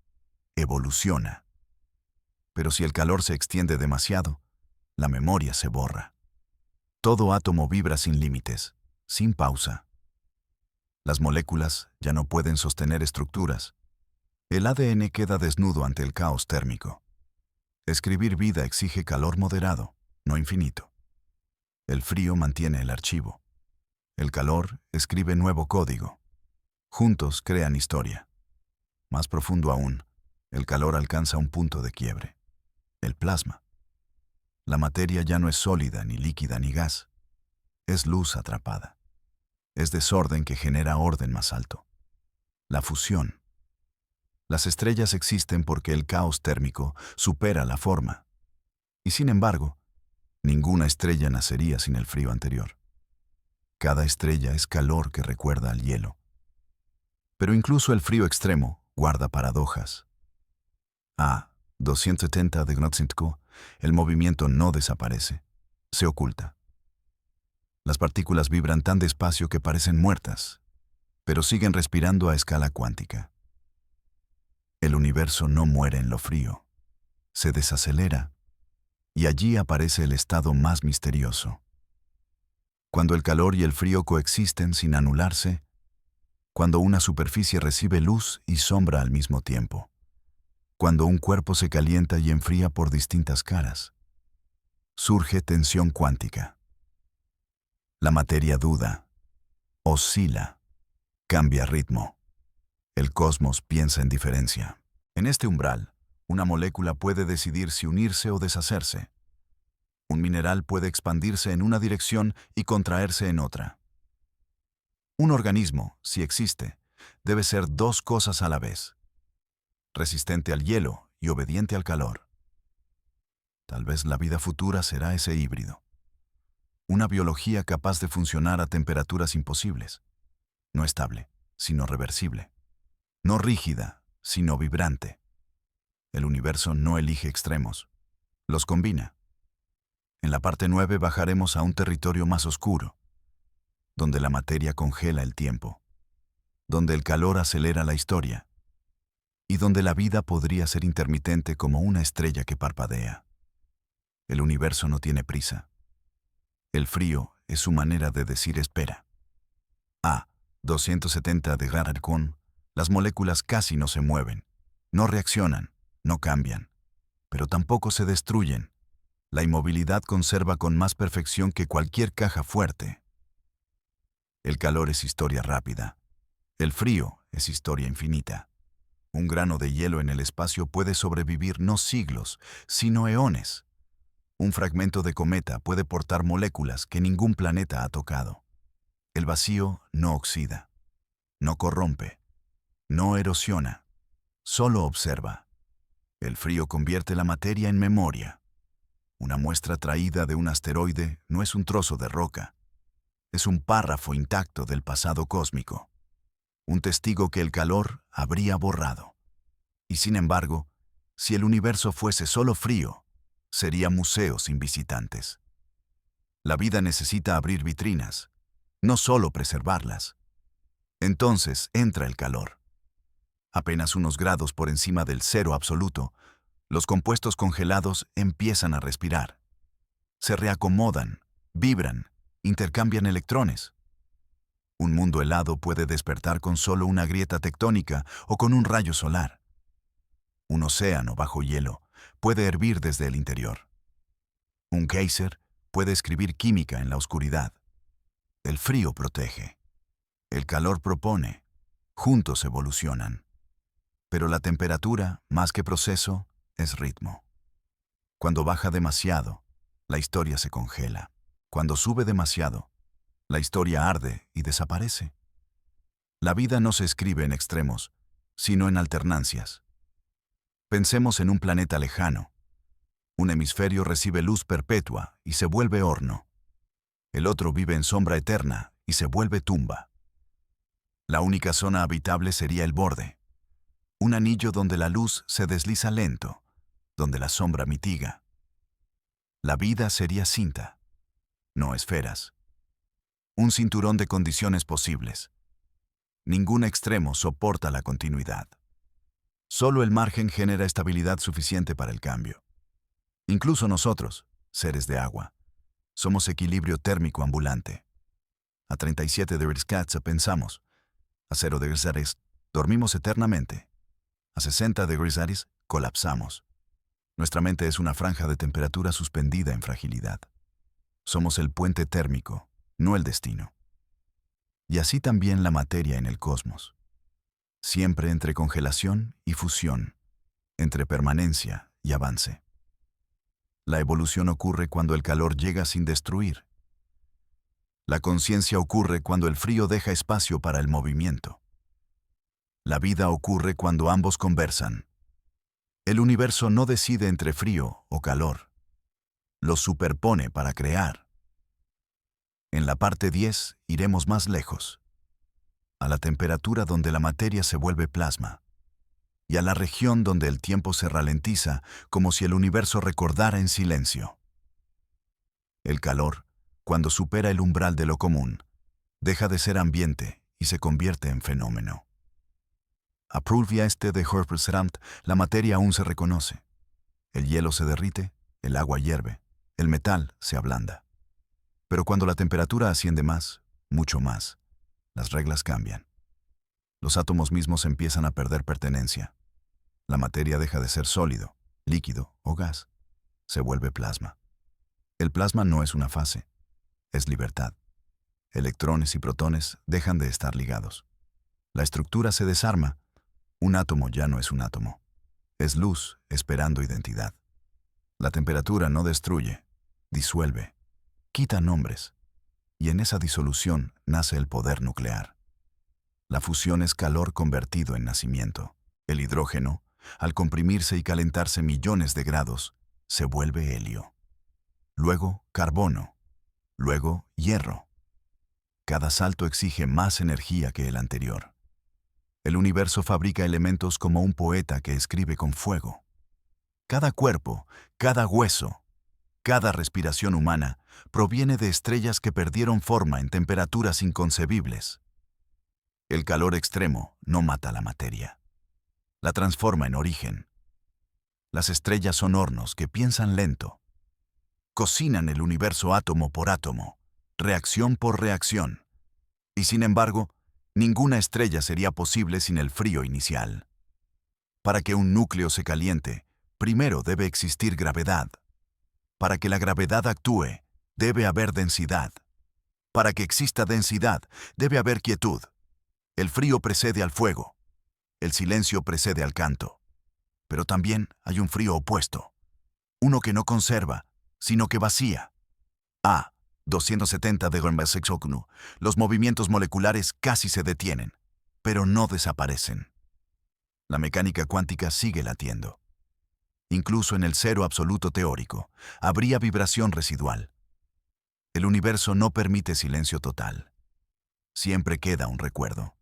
evoluciona. Pero si el calor se extiende demasiado, la memoria se borra. Todo átomo vibra sin límites, sin pausa. Las moléculas ya no pueden sostener estructuras. El ADN queda desnudo ante el caos térmico. Escribir vida exige calor moderado, no infinito. El frío mantiene el archivo. El calor escribe nuevo código. Juntos crean historia. Más profundo aún, el calor alcanza un punto de quiebre. El plasma. La materia ya no es sólida, ni líquida, ni gas. Es luz atrapada. Es desorden que genera orden más alto. La fusión. Las estrellas existen porque el caos térmico supera la forma. Y sin embargo, ninguna estrella nacería sin el frío anterior. Cada estrella es calor que recuerda al hielo. Pero incluso el frío extremo guarda paradojas. A 270 de Gnotzinsko, el movimiento no desaparece, se oculta. Las partículas vibran tan despacio que parecen muertas, pero siguen respirando a escala cuántica. El universo no muere en lo frío, se desacelera, y allí aparece el estado más misterioso. Cuando el calor y el frío coexisten sin anularse, cuando una superficie recibe luz y sombra al mismo tiempo, cuando un cuerpo se calienta y enfría por distintas caras, surge tensión cuántica. La materia duda, oscila, cambia ritmo. El cosmos piensa en diferencia. En este umbral, una molécula puede decidir si unirse o deshacerse. Un mineral puede expandirse en una dirección y contraerse en otra. Un organismo, si existe, debe ser dos cosas a la vez: resistente al hielo y obediente al calor. Tal vez la vida futura será ese híbrido. Una biología capaz de funcionar a temperaturas imposibles. No estable, sino reversible. No rígida, sino vibrante. El universo no elige extremos, los combina. En la parte 9 bajaremos a un territorio más oscuro, donde la materia congela el tiempo, donde el calor acelera la historia, y donde la vida podría ser intermitente como una estrella que parpadea. El universo no tiene prisa. El frío es su manera de decir espera. A 270 de Rarcon, las moléculas casi no se mueven, no reaccionan, no cambian, pero tampoco se destruyen. La inmovilidad conserva con más perfección que cualquier caja fuerte. El calor es historia rápida. El frío es historia infinita. Un grano de hielo en el espacio puede sobrevivir no siglos, sino eones. Un fragmento de cometa puede portar moléculas que ningún planeta ha tocado. El vacío no oxida, no corrompe, no erosiona, solo observa. El frío convierte la materia en memoria. Una muestra traída de un asteroide no es un trozo de roca, es un párrafo intacto del pasado cósmico, un testigo que el calor habría borrado. Y sin embargo, si el universo fuese solo frío, sería museo sin visitantes. La vida necesita abrir vitrinas, no solo preservarlas. Entonces entra el calor. Apenas unos grados por encima del cero absoluto, los compuestos congelados empiezan a respirar. Se reacomodan, vibran, intercambian electrones. Un mundo helado puede despertar con solo una grieta tectónica o con un rayo solar. Un océano bajo hielo puede hervir desde el interior. Un geyser puede escribir química en la oscuridad. El frío protege. El calor propone. Juntos evolucionan. Pero la temperatura, más que proceso, es ritmo. Cuando baja demasiado, la historia se congela. Cuando sube demasiado, la historia arde y desaparece. La vida no se escribe en extremos, sino en alternancias. Pensemos en un planeta lejano. Un hemisferio recibe luz perpetua y se vuelve horno. El otro vive en sombra eterna y se vuelve tumba. La única zona habitable sería el borde. Un anillo donde la luz se desliza lento, donde la sombra mitiga. La vida sería cinta, no esferas. Un cinturón de condiciones posibles. Ningún extremo soporta la continuidad. Solo el margen genera estabilidad suficiente para el cambio. Incluso nosotros, seres de agua, somos equilibrio térmico ambulante. A 37 degrees Celsius pensamos. A 0 degrees Celsius dormimos eternamente. A 60 degrees Celsius colapsamos. Nuestra mente es una franja de temperatura suspendida en fragilidad. Somos el puente térmico, no el destino. Y así también la materia en el cosmos. Siempre entre congelación y fusión, entre permanencia y avance. La evolución ocurre cuando el calor llega sin destruir. La conciencia ocurre cuando el frío deja espacio para el movimiento. La vida ocurre cuando ambos conversan. El universo no decide entre frío o calor. Lo superpone para crear. En la parte 10 iremos más lejos, a la temperatura donde la materia se vuelve plasma, y a la región donde el tiempo se ralentiza como si el universo recordara en silencio. El calor, cuando supera el umbral de lo común, deja de ser ambiente y se convierte en fenómeno. A Prulvia este de Herpesramt, la materia aún se reconoce. El hielo se derrite, el agua hierve, el metal se ablanda. Pero cuando la temperatura asciende más, mucho más, las reglas cambian. Los átomos mismos empiezan a perder pertenencia. La materia deja de ser sólido, líquido o gas. Se vuelve plasma. El plasma no es una fase, es libertad. Electrones y protones dejan de estar ligados. La estructura se desarma. Un átomo ya no es un átomo. Es luz esperando identidad. La temperatura no destruye, disuelve, quita nombres. Y en esa disolución nace el poder nuclear. La fusión es calor convertido en nacimiento. El hidrógeno, al comprimirse y calentarse millones de grados, se vuelve helio. Luego, carbono. Luego, hierro. Cada salto exige más energía que el anterior. El universo fabrica elementos como un poeta que escribe con fuego. Cada cuerpo, cada hueso, cada respiración humana proviene de estrellas que perdieron forma en temperaturas inconcebibles. El calor extremo no mata la materia. La transforma en origen. Las estrellas son hornos que piensan lento. Cocinan el universo átomo por átomo, reacción por reacción. Y sin embargo, ninguna estrella sería posible sin el frío inicial. Para que un núcleo se caliente, primero debe existir gravedad. Para que la gravedad actúe, debe haber densidad. Para que exista densidad, debe haber quietud. El frío precede al fuego. El silencio precede al canto. Pero también hay un frío opuesto. Uno que no conserva, sino que vacía. A 270 de Gormbasexoknu, los movimientos moleculares casi se detienen, pero no desaparecen. La mecánica cuántica sigue latiendo. Incluso en el cero absoluto teórico, habría vibración residual. El universo no permite silencio total. Siempre queda un recuerdo.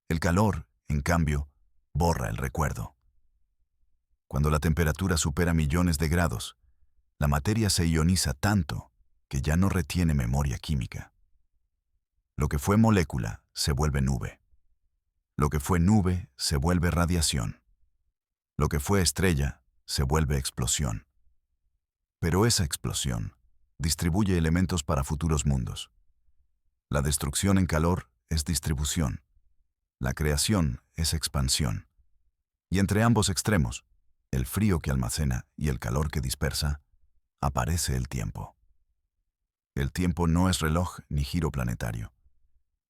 El calor, en cambio, borra el recuerdo. Cuando la temperatura supera millones de grados, la materia se ioniza tanto que ya no retiene memoria química. Lo que fue molécula se vuelve nube. Lo que fue nube se vuelve radiación. Lo que fue estrella se vuelve explosión. Pero esa explosión distribuye elementos para futuros mundos. La destrucción en calor es distribución. La creación es expansión. Y entre ambos extremos, el frío que almacena y el calor que dispersa, aparece el tiempo. El tiempo no es reloj ni giro planetario.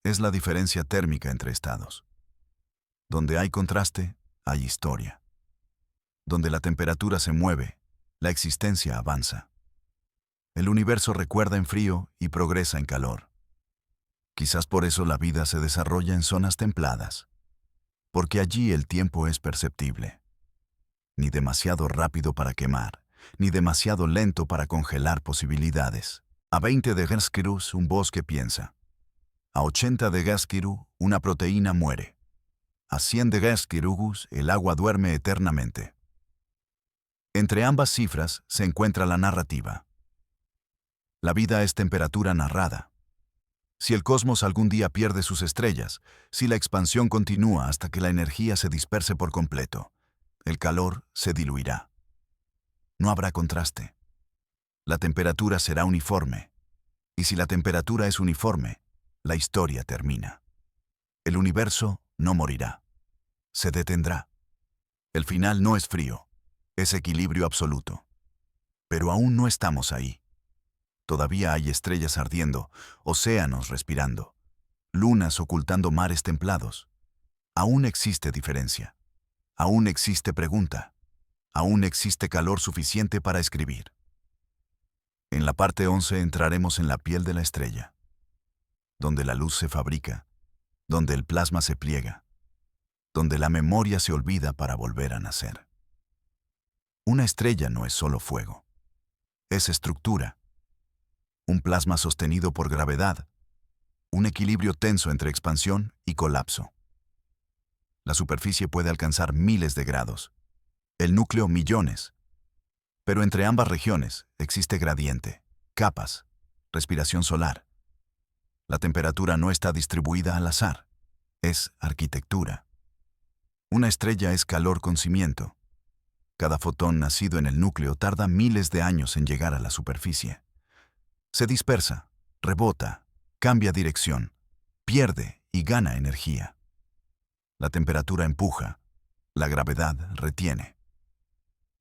Es la diferencia térmica entre estados. Donde hay contraste, hay historia. Donde la temperatura se mueve, la existencia avanza. El universo recuerda en frío y progresa en calor. Quizás por eso la vida se desarrolla en zonas templadas, porque allí el tiempo es perceptible. Ni demasiado rápido para quemar, ni demasiado lento para congelar posibilidades. A 20 de Gerskirus un bosque piensa. A 80 de Gerskiru una proteína muere. A 100 de Gerskirugus el agua duerme eternamente. Entre ambas cifras se encuentra la narrativa. La vida es temperatura narrada. Si el cosmos algún día pierde sus estrellas, si la expansión continúa hasta que la energía se disperse por completo, el calor se diluirá. No habrá contraste. La temperatura será uniforme. Y si la temperatura es uniforme, la historia termina. El universo no morirá. Se detendrá. El final no es frío, es equilibrio absoluto. Pero aún no estamos ahí. Todavía hay estrellas ardiendo, océanos respirando, lunas ocultando mares templados. Aún existe diferencia. Aún existe pregunta. Aún existe calor suficiente para escribir. En la parte 11 entraremos en la piel de la estrella, donde la luz se fabrica, donde el plasma se pliega, donde la memoria se olvida para volver a nacer. Una estrella no es solo fuego, es estructura, un plasma sostenido por gravedad, un equilibrio tenso entre expansión y colapso. La superficie puede alcanzar miles de grados, el núcleo millones, pero entre ambas regiones existe gradiente, capas, respiración solar. La temperatura no está distribuida al azar, es arquitectura. Una estrella es calor con cimiento. Cada fotón nacido en el núcleo tarda miles de años en llegar a la superficie. Se dispersa, rebota, cambia dirección, pierde y gana energía. La temperatura empuja, la gravedad retiene.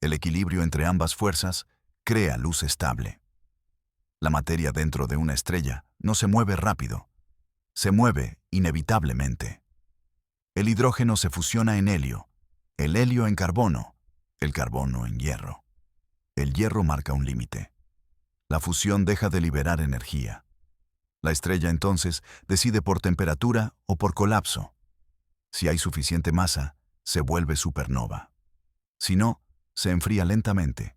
El equilibrio entre ambas fuerzas crea luz estable. La materia dentro de una estrella no se mueve rápido, se mueve inevitablemente. El hidrógeno se fusiona en helio, el helio en carbono, el carbono en hierro. El hierro marca un límite. La fusión deja de liberar energía. La estrella entonces decide por temperatura o por colapso. Si hay suficiente masa, se vuelve supernova. Si no, se enfría lentamente,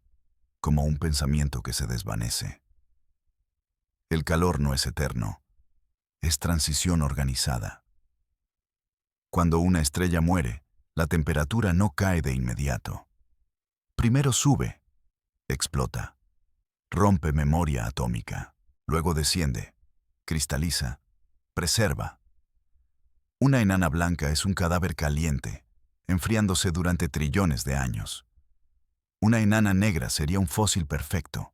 como un pensamiento que se desvanece. El calor no es eterno, es transición organizada. Cuando una estrella muere, la temperatura no cae de inmediato. Primero sube, explota, rompe memoria atómica, luego desciende, cristaliza, preserva. Una enana blanca es un cadáver caliente, enfriándose durante trillones de años. Una enana negra sería un fósil perfecto,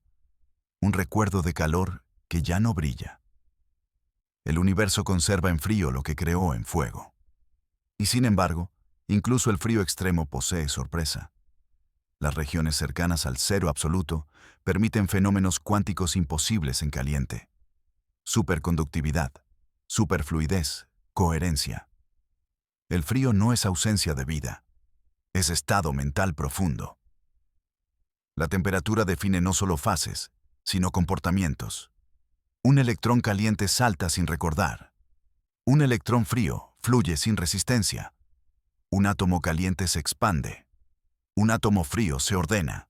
un recuerdo de calor que ya no brilla. El universo conserva en frío lo que creó en fuego. Y sin embargo, incluso el frío extremo posee sorpresa. Las regiones cercanas al cero absoluto permiten fenómenos cuánticos imposibles en caliente. Superconductividad, superfluidez, coherencia. El frío no es ausencia de vida, es estado mental profundo. La temperatura define no solo fases, sino comportamientos. Un electrón caliente salta sin recordar. Un electrón frío fluye sin resistencia. Un átomo caliente se expande. Un átomo frío se ordena.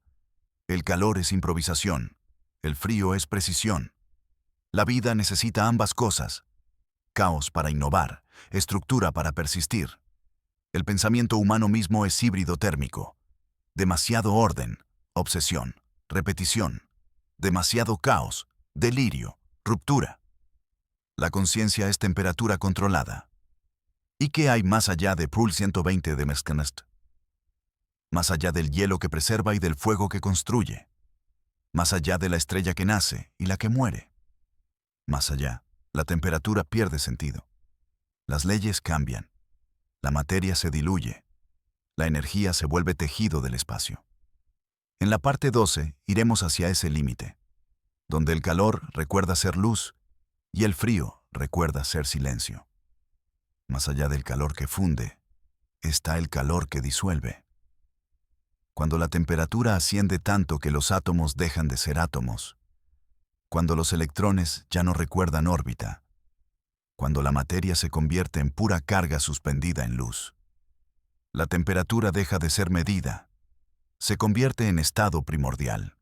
El calor es improvisación. El frío es precisión. La vida necesita ambas cosas. Caos para innovar, estructura para persistir. El pensamiento humano mismo es híbrido térmico. Demasiado orden, obsesión, repetición. Demasiado caos, delirio, ruptura. La conciencia es temperatura controlada. ¿Y qué hay más allá de Prul 120 de Meskenest? Más allá del hielo que preserva y del fuego que construye. Más allá de la estrella que nace y la que muere. Más allá, la temperatura pierde sentido. Las leyes cambian. La materia se diluye. La energía se vuelve tejido del espacio. En la parte 12 iremos hacia ese límite, donde el calor recuerda ser luz y el frío recuerda ser silencio. Más allá del calor que funde, está el calor que disuelve. Cuando la temperatura asciende tanto que los átomos dejan de ser átomos, cuando los electrones ya no recuerdan órbita, cuando la materia se convierte en pura carga suspendida en luz, la temperatura deja de ser medida, se convierte en estado primordial.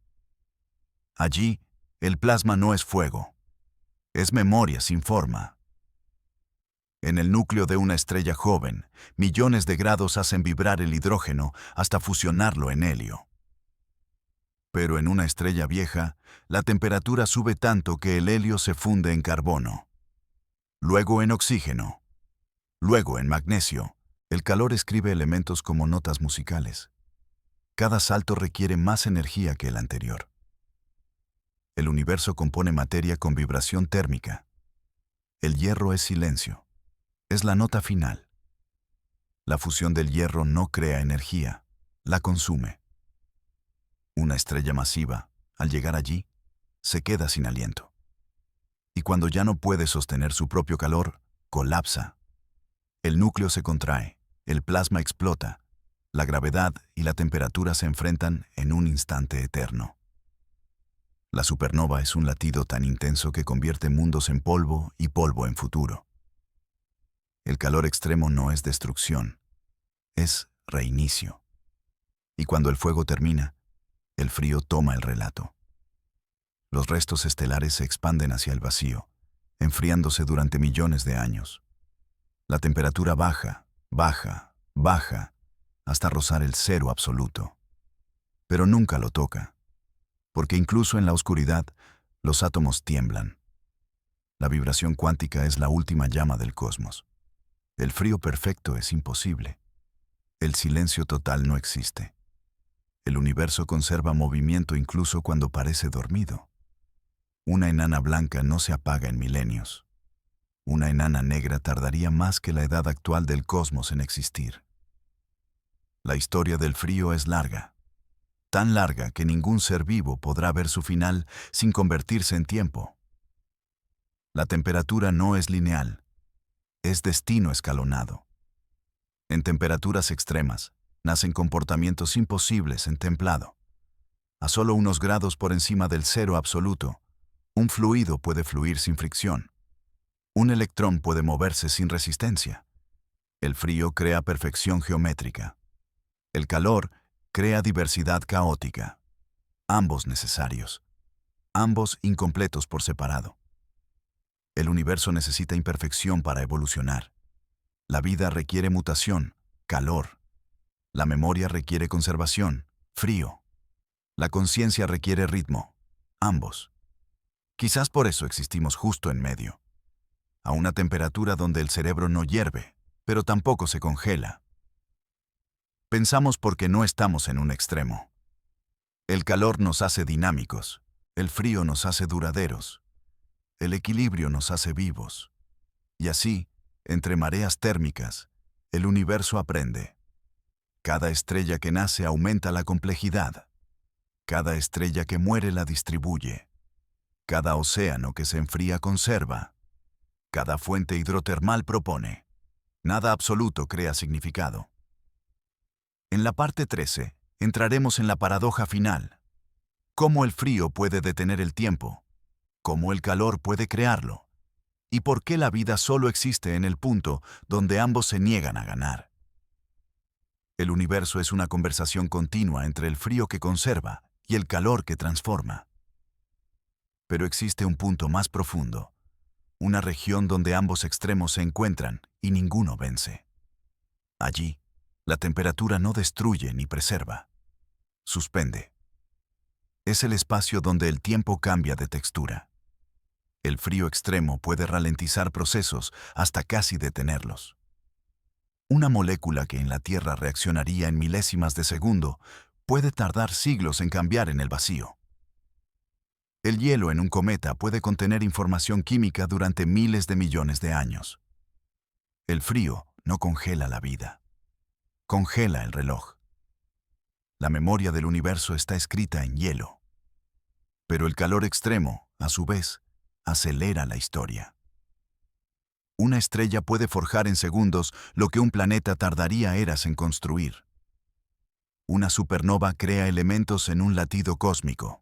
Allí, el plasma no es fuego, es memoria sin forma. En el núcleo de una estrella joven, millones de grados hacen vibrar el hidrógeno hasta fusionarlo en helio. Pero en una estrella vieja, la temperatura sube tanto que el helio se funde en carbono. luego en oxígeno, luego en magnesio. El calor escribe elementos como notas musicales. Cada salto requiere más energía que el anterior. El universo compone materia con vibración térmica. El hierro es silencio. Es la nota final. La fusión del hierro no crea energía, la consume. Una estrella masiva, al llegar allí, se queda sin aliento. Y cuando ya no puede sostener su propio calor, colapsa. El núcleo se contrae, el plasma explota, la gravedad y la temperatura se enfrentan en un instante eterno. La supernova es un latido tan intenso que convierte mundos en polvo y polvo en futuro. El calor extremo no es destrucción, es reinicio. Y cuando el fuego termina, el frío toma el relato. Los restos estelares se expanden hacia el vacío, enfriándose durante millones de años. La temperatura baja, baja, baja, hasta rozar el cero absoluto. Pero nunca lo toca, porque incluso en la oscuridad, los átomos tiemblan. La vibración cuántica es la última llama del cosmos. El frío perfecto es imposible. El silencio total no existe. El universo conserva movimiento incluso cuando parece dormido. Una enana blanca no se apaga en milenios. Una enana negra tardaría más que la edad actual del cosmos en existir. La historia del frío es larga, tan larga que ningún ser vivo podrá ver su final sin convertirse en tiempo. La temperatura no es lineal, es destino escalonado. En temperaturas extremas, nacen comportamientos imposibles en templado. A solo unos grados por encima del cero absoluto, un fluido puede fluir sin fricción. Un electrón puede moverse sin resistencia. El frío crea perfección geométrica. El calor crea diversidad caótica. Ambos necesarios. Ambos incompletos por separado. El universo necesita imperfección para evolucionar. La vida requiere mutación, calor. La memoria requiere conservación, frío. La conciencia requiere ritmo, ambos. Quizás por eso existimos justo en medio. A una temperatura donde el cerebro no hierve, pero tampoco se congela. Pensamos porque no estamos en un extremo. El calor nos hace dinámicos, el frío nos hace duraderos, el equilibrio nos hace vivos. Y así, entre mareas térmicas, el universo aprende. Cada estrella que nace aumenta la complejidad. Cada estrella que muere la distribuye. Cada océano que se enfría conserva. Cada fuente hidrotermal propone. Nada absoluto crea significado. En la parte 13, entraremos en la paradoja final. ¿Cómo el frío puede detener el tiempo? ¿Cómo el calor puede crearlo? ¿Y por qué la vida solo existe en el punto donde ambos se niegan a ganar? El universo es una conversación continua entre el frío que conserva y el calor que transforma. Pero existe un punto más profundo, una región donde ambos extremos se encuentran y ninguno vence. Allí, la temperatura no destruye ni preserva, suspende. Es el espacio donde el tiempo cambia de textura. El frío extremo puede ralentizar procesos hasta casi detenerlos. Una molécula que en la Tierra reaccionaría en milésimas de segundo puede tardar siglos en cambiar en el vacío. El hielo en un cometa puede contener información química durante miles de millones de años. El frío no congela la vida. Congela el reloj. La memoria del universo está escrita en hielo. Pero el calor extremo, a su vez, acelera la historia. Una estrella puede forjar en segundos lo que un planeta tardaría eras en construir. Una supernova crea elementos en un latido cósmico.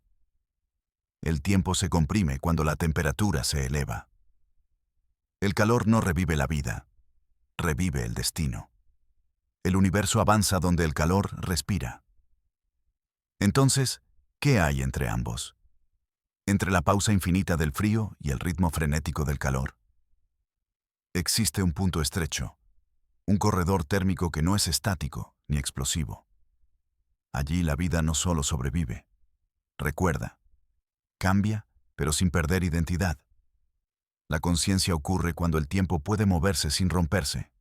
El tiempo se comprime cuando la temperatura se eleva. El calor no revive la vida, revive el destino. El universo avanza donde el calor respira. Entonces, ¿qué hay entre ambos? Entre la pausa infinita del frío y el ritmo frenético del calor. Existe un punto estrecho, un corredor térmico que no es estático ni explosivo. Allí la vida no solo sobrevive, recuerda, cambia, pero sin perder identidad. La conciencia ocurre cuando el tiempo puede moverse sin romperse.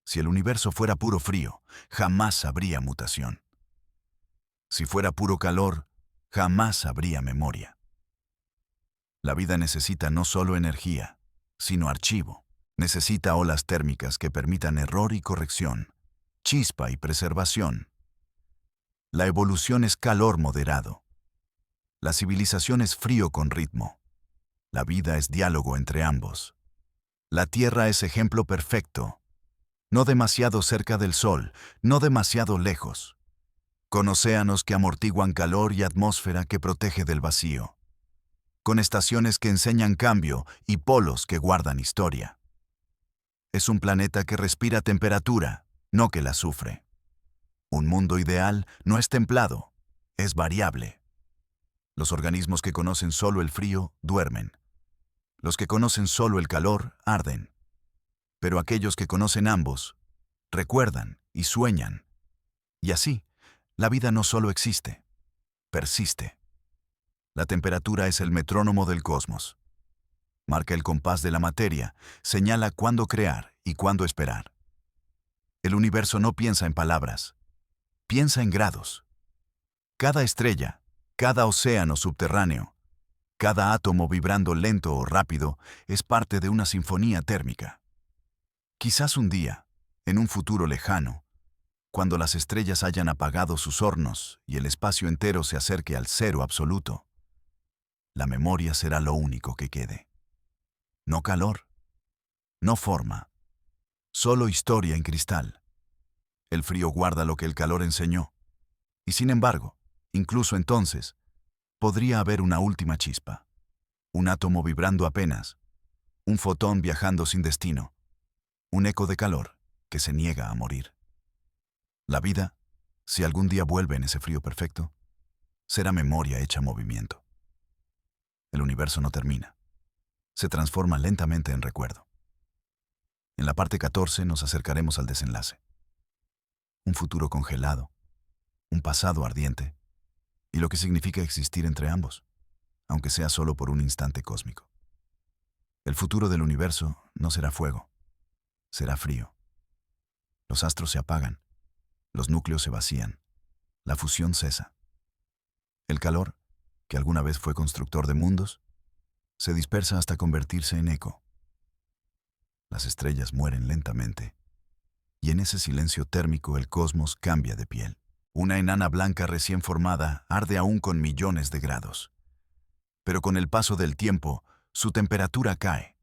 Si el universo fuera puro frío, jamás habría mutación. Si fuera puro calor, jamás habría memoria. La vida necesita no solo energía, sino archivo. Necesita olas térmicas que permitan error y corrección, chispa y preservación. La evolución es calor moderado. La civilización es frío con ritmo. La vida es diálogo entre ambos. La Tierra es ejemplo perfecto. No demasiado cerca del Sol, no demasiado lejos. Con océanos que amortiguan calor y atmósfera que protege del vacío. Con estaciones que enseñan cambio y polos que guardan historia. Es un planeta que respira temperatura, no que la sufre. Un mundo ideal no es templado, es variable. Los organismos que conocen solo el frío duermen. Los que conocen solo el calor arden. Pero aquellos que conocen ambos recuerdan y sueñan. Y así, la vida no solo existe, persiste. La temperatura es el metrónomo del cosmos. Marca el compás de la materia, señala cuándo crear y cuándo esperar. El universo no piensa en palabras, piensa en grados. Cada estrella, cada océano subterráneo, cada átomo vibrando lento o rápido es parte de una sinfonía térmica. Quizás un día, en un futuro lejano, cuando las estrellas hayan apagado sus hornos y el espacio entero se acerque al cero absoluto, la memoria será lo único que quede. No calor, no forma, solo historia en cristal. El frío guarda lo que el calor enseñó. Y sin embargo, incluso entonces, podría haber una última chispa. Un átomo vibrando apenas, un fotón viajando sin destino, un eco de calor que se niega a morir. La vida, si algún día vuelve en ese frío perfecto, será memoria hecha movimiento. El universo no termina. Se transforma lentamente en recuerdo. En la parte 14 nos acercaremos al desenlace. Un futuro congelado, un pasado ardiente, y lo que significa existir entre ambos, aunque sea solo por un instante cósmico. El futuro del universo no será fuego, será frío. Los astros se apagan, los núcleos se vacían, la fusión cesa. El calor, que alguna vez fue constructor de mundos, se dispersa hasta convertirse en eco. Las estrellas mueren lentamente, y en ese silencio térmico el cosmos cambia de piel. Una enana blanca recién formada arde aún con millones de grados. Pero con el paso del tiempo, su temperatura cae.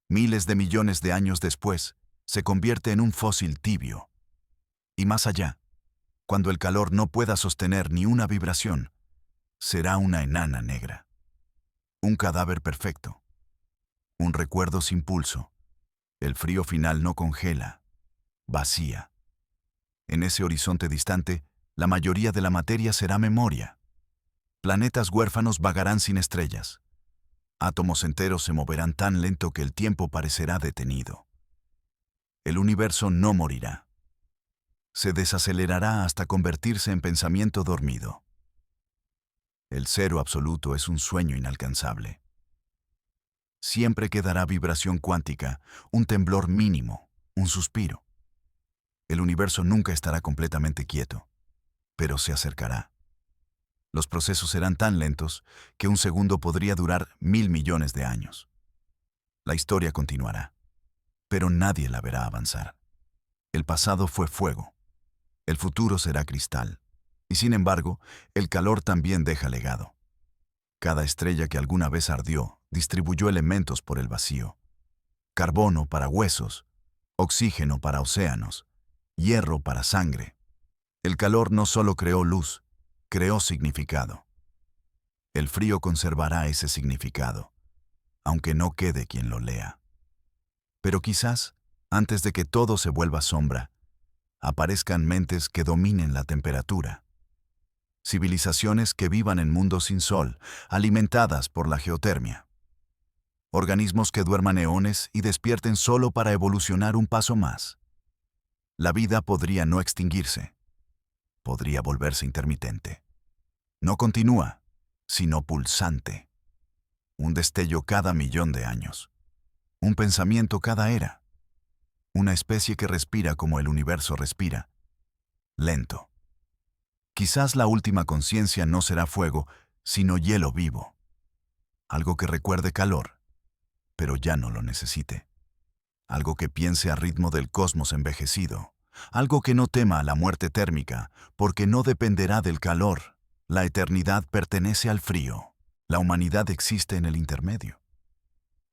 Miles de millones de años después, se convierte en un fósil tibio. Y más allá, cuando el calor no pueda sostener ni una vibración, será una enana negra. Un cadáver perfecto. Un recuerdo sin pulso. El frío final no congela, vacía. En ese horizonte distante, la mayoría de la materia será memoria. Planetas huérfanos vagarán sin estrellas. Átomos enteros se moverán tan lento que el tiempo parecerá detenido. El universo no morirá. Se desacelerará hasta convertirse en pensamiento dormido. El cero absoluto es un sueño inalcanzable. Siempre quedará vibración cuántica, un temblor mínimo, un suspiro. El universo nunca estará completamente quieto, pero se acercará. Los procesos serán tan lentos que un segundo podría durar 1.000 millones de años. La historia continuará, pero nadie la verá avanzar. El pasado fue fuego, el futuro será cristal, y sin embargo, el calor también deja legado. Cada estrella que alguna vez ardió distribuyó elementos por el vacío. Carbono para huesos, oxígeno para océanos, hierro para sangre. El calor no solo creó luz, creó significado. El frío conservará ese significado, aunque no quede quien lo lea. Pero quizás, antes de que todo se vuelva sombra, aparezcan mentes que dominen la temperatura. Civilizaciones que vivan en mundos sin sol, alimentadas por la geotermia. Organismos que duerman eones y despierten solo para evolucionar un paso más. La vida podría no extinguirse. Podría volverse intermitente. No continúa, sino pulsante. Un destello cada millón de años. Un pensamiento cada era. Una especie que respira como el universo respira. Lento. Quizás la última conciencia no será fuego, sino hielo vivo. Algo que recuerde calor, pero ya no lo necesite. Algo que piense a ritmo del cosmos envejecido. Algo que no tema a la muerte térmica, porque no dependerá del calor. La eternidad pertenece al frío. La humanidad existe en el intermedio.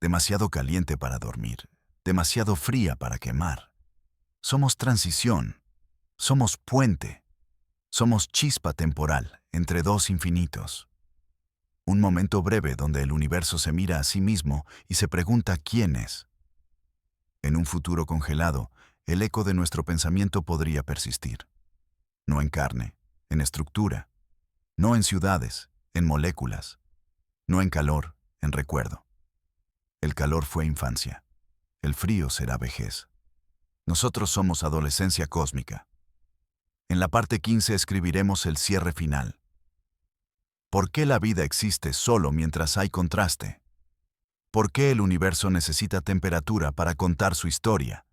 Demasiado caliente para dormir, demasiado fría para quemar. Somos transición, somos puente, somos chispa temporal entre dos infinitos. Un momento breve donde el universo se mira a sí mismo y se pregunta quién es. En un futuro congelado, el eco de nuestro pensamiento podría persistir. No en carne, en estructura. No en ciudades, en moléculas. No en calor, en recuerdo. El calor fue infancia. El frío será vejez. Nosotros somos adolescencia cósmica. En la parte 15 escribiremos el cierre final. ¿Por qué la vida existe solo mientras hay contraste? ¿Por qué el universo necesita temperatura para contar su historia?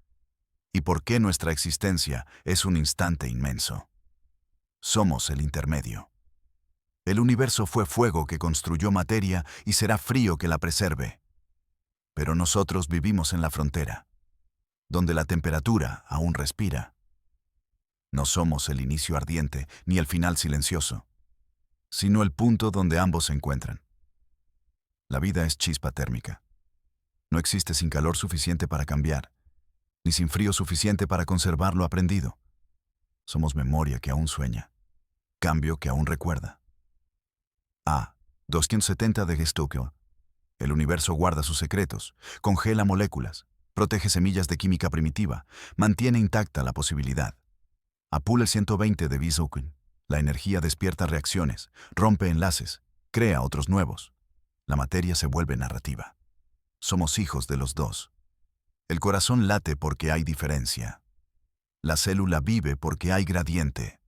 ¿Y por qué nuestra existencia es un instante inmenso? Somos el intermedio. El universo fue fuego que construyó materia y será frío que la preserve. Pero nosotros vivimos en la frontera, donde la temperatura aún respira. No somos el inicio ardiente ni el final silencioso, sino el punto donde ambos se encuentran. La vida es chispa térmica. No existe sin calor suficiente para cambiar, ni sin frío suficiente para conservar lo aprendido. Somos memoria que aún sueña, cambio que aún recuerda. A. 270 de Gestokel. El universo guarda sus secretos, congela moléculas, protege semillas de química primitiva, mantiene intacta la posibilidad. Apul el 120 de Wiesauken. La energía despierta reacciones, rompe enlaces, crea otros nuevos. La materia se vuelve narrativa. Somos hijos de los dos. El corazón late porque hay diferencia. La célula vive porque hay gradiente.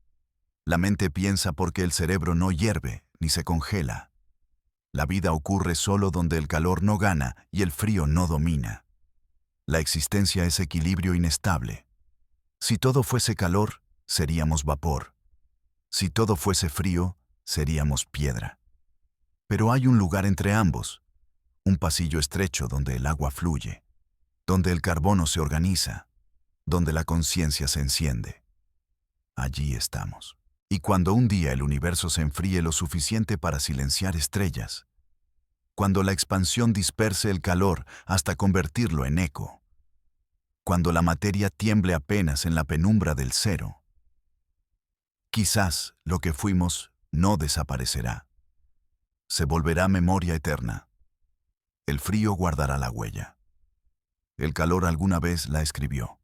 La mente piensa porque el cerebro no hierve ni se congela. La vida ocurre solo donde el calor no gana y el frío no domina. La existencia es equilibrio inestable. Si todo fuese calor, seríamos vapor. Si todo fuese frío, seríamos piedra. Pero hay un lugar entre ambos, un pasillo estrecho donde el agua fluye, donde el carbono se organiza, donde la conciencia se enciende. Allí estamos. Y cuando un día el universo se enfríe lo suficiente para silenciar estrellas, cuando la expansión disperse el calor hasta convertirlo en eco, cuando la materia tiemble apenas en la penumbra del cero, quizás lo que fuimos no desaparecerá. Se volverá memoria eterna. El frío guardará la huella. El calor alguna vez la escribió.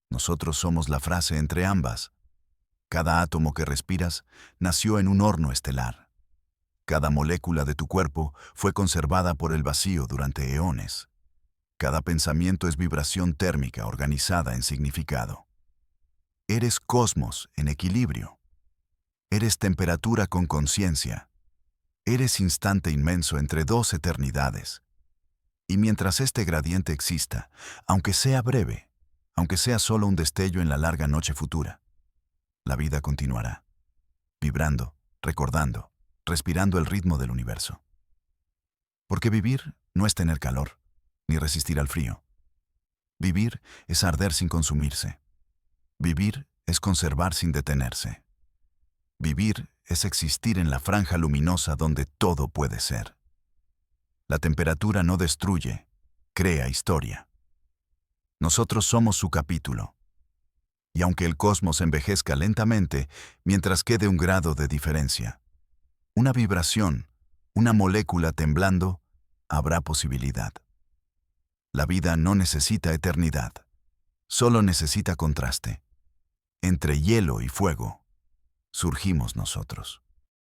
Nosotros somos la frase entre ambas. Cada átomo que respiras nació en un horno estelar. Cada molécula de tu cuerpo fue conservada por el vacío durante eones. Cada pensamiento es vibración térmica organizada en significado. Eres cosmos en equilibrio. Eres temperatura con conciencia. Eres instante inmenso entre dos eternidades. Y mientras este gradiente exista, aunque sea breve, aunque sea solo un destello en la larga noche futura, la vida continuará, vibrando, recordando, respirando el ritmo del universo. Porque vivir no es tener calor, ni resistir al frío. Vivir es arder sin consumirse. Vivir es conservar sin detenerse. Vivir es existir en la franja luminosa donde todo puede ser. La temperatura no destruye, crea historia. Nosotros somos su capítulo. Y aunque el cosmos envejezca lentamente, mientras quede un grado de diferencia, una vibración, una molécula temblando, habrá posibilidad. La vida no necesita eternidad, solo necesita contraste. Entre hielo y fuego, surgimos nosotros.